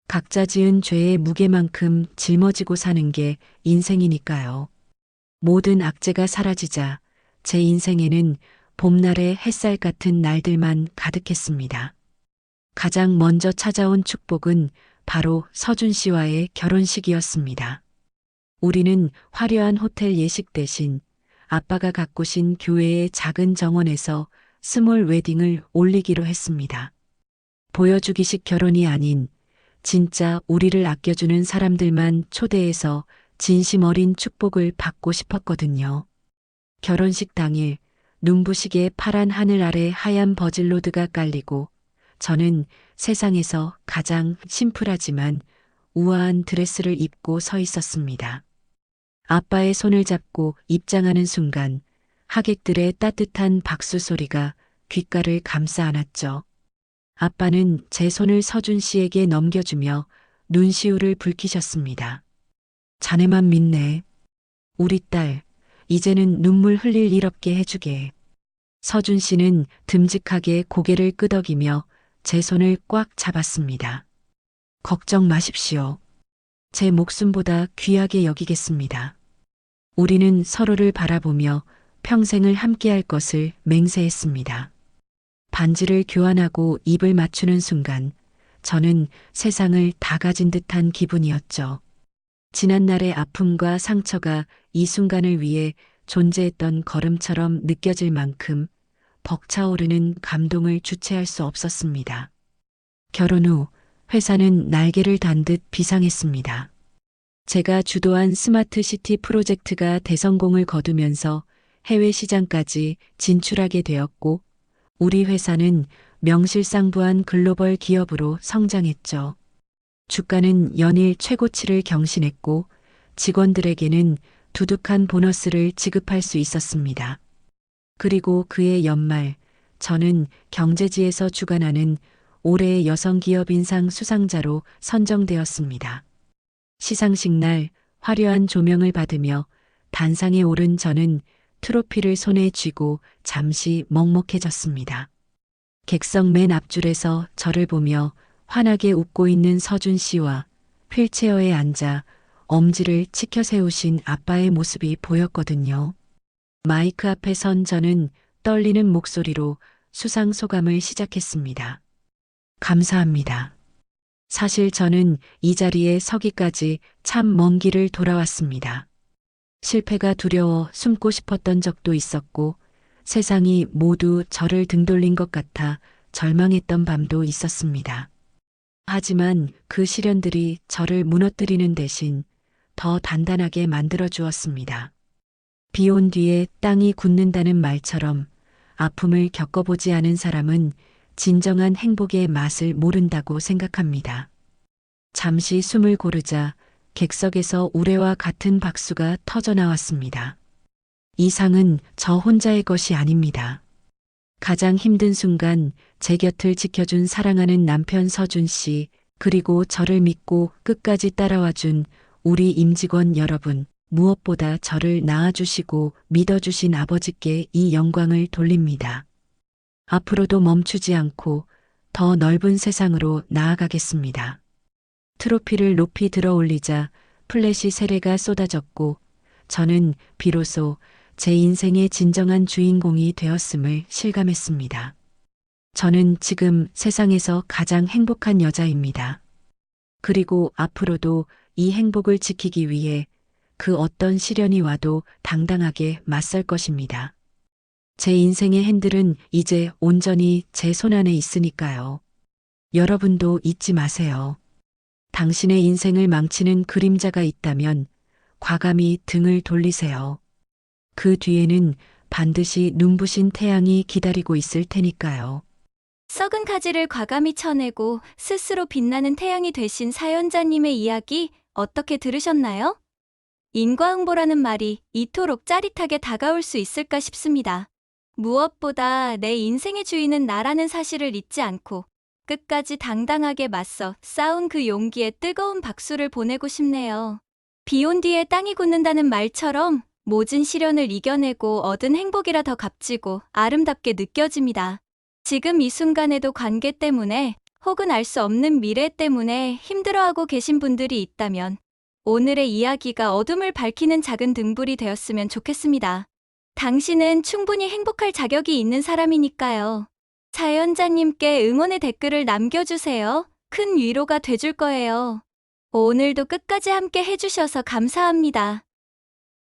각자 지은 죄의 무게만큼 짊어지고 사는 게 인생이니까요. 모든 악재가 사라지자 제 인생에는 봄날의 햇살 같은 날들만 가득했습니다. 가장 먼저 찾아온 축복은 바로 서준 씨와의 결혼식이었습니다. 우리는 화려한 호텔 예식 대신 아빠가 가꾸신 교회의 작은 정원에서 스몰 웨딩을 올리기로 했습니다. 보여주기식 결혼이 아닌 진짜 우리를 아껴주는 사람들만 초대해서 진심 어린 축복을 받고 싶었거든요. 결혼식 당일 눈부시게 파란 하늘 아래 하얀 버질로드가 깔리고 저는 세상에서 가장 심플하지만 우아한 드레스를 입고 서 있었습니다. 아빠의 손을 잡고 입장하는 순간 하객들의 따뜻한 박수 소리가 귓가를 감싸 안았죠. 아빠는 제 손을 서준 씨에게 넘겨주며 눈시울을 붉히셨습니다. 자네만 믿네. 우리 딸, 이제는 눈물 흘릴 일 없게 해주게. 서준 씨는 듬직하게 고개를 끄덕이며 제 손을 꽉 잡았습니다. 걱정 마십시오. 제 목숨보다 귀하게 여기겠습니다. 우리는 서로를 바라보며 평생을 함께할 것을 맹세했습니다. 반지를 교환하고 입을 맞추는 순간 저는 세상을 다 가진 듯한 기분이었죠. 지난날의 아픔과 상처가 이 순간을 위해 존재했던 걸음처럼 느껴질 만큼 벅차오르는 감동을 주체할 수 없었습니다. 결혼 후 회사는 날개를 단 듯 비상했습니다. 제가 주도한 스마트 시티 프로젝트가 대성공을 거두면서 해외 시장까지 진출하게 되었고, 우리 회사는 명실상부한 글로벌 기업으로 성장했죠. 주가는 연일 최고치를 경신했고, 직원들에게는 두둑한 보너스를 지급할 수 있었습니다. 그리고 그해 연말, 저는 경제지에서 주관하는 올해의 여성기업 인상 수상자로 선정되었습니다. 시상식 날 화려한 조명을 받으며 단상에 오른 저는 트로피를 손에 쥐고 잠시 먹먹해졌습니다. 객석 맨 앞줄에서 저를 보며 환하게 웃고 있는 서준 씨와 휠체어에 앉아 엄지를 치켜 세우신 아빠의 모습이 보였거든요. 마이크 앞에 선 저는 떨리는 목소리로 수상 소감을 시작했습니다. 감사합니다. 사실 저는 이 자리에 서기까지 참 먼 길을 돌아왔습니다. 실패가 두려워 숨고 싶었던 적도 있었고, 세상이 모두 저를 등돌린 것 같아 절망했던 밤도 있었습니다. 하지만 그 시련들이 저를 무너뜨리는 대신 더 단단하게 만들어 주었습니다. 비 온 뒤에 땅이 굳는다는 말처럼 아픔을 겪어보지 않은 사람은 진정한 행복의 맛을 모른다고 생각합니다. 잠시 숨을 고르자 객석에서 우레와 같은 박수가 터져 나왔습니다. 이 상은 저 혼자의 것이 아닙니다. 가장 힘든 순간 제 곁을 지켜준 사랑하는 남편 서준 씨, 그리고 저를 믿고 끝까지 따라와준 우리 임직원 여러분, 무엇보다 저를 낳아주시고 믿어주신 아버지께 이 영광을 돌립니다. 앞으로도 멈추지 않고 더 넓은 세상으로 나아가겠습니다. 트로피를 높이 들어 올리자 플래시 세례가 쏟아졌고, 저는 비로소 제 인생의 진정한 주인공이 되었음을 실감했습니다. 저는 지금 세상에서 가장 행복한 여자입니다. 그리고 앞으로도 이 행복을 지키기 위해 그 어떤 시련이 와도 당당하게 맞설 것입니다. 제 인생의 핸들은 이제 온전히 제 손안에 있으니까요. 여러분도 잊지 마세요. 당신의 인생을 망치는 그림자가 있다면 과감히 등을 돌리세요. 그 뒤에는 반드시 눈부신 태양이 기다리고 있을 테니까요. 썩은 가지를 과감히 쳐내고 스스로 빛나는 태양이 되신 사연자님의 이야기 어떻게 들으셨나요? 인과응보라는 말이 이토록 짜릿하게 다가올 수 있을까 싶습니다. 무엇보다 내 인생의 주인은 나라는 사실을 잊지 않고 끝까지 당당하게 맞서 싸운 그 용기에 뜨거운 박수를 보내고 싶네요. 비 온 뒤에 땅이 굳는다는 말처럼 모진 시련을 이겨내고 얻은 행복이라 더 값지고 아름답게 느껴집니다. 지금 이 순간에도 관계 때문에 혹은 알 수 없는 미래 때문에 힘들어하고 계신 분들이 있다면 오늘의 이야기가 어둠을 밝히는 작은 등불이 되었으면 좋겠습니다. 당신은 충분히 행복할 자격이 있는 사람이니까요. 사연자님께 응원의 댓글을 남겨주세요. 큰 위로가 돼줄 거예요. 오늘도 끝까지 함께 해주셔서 감사합니다.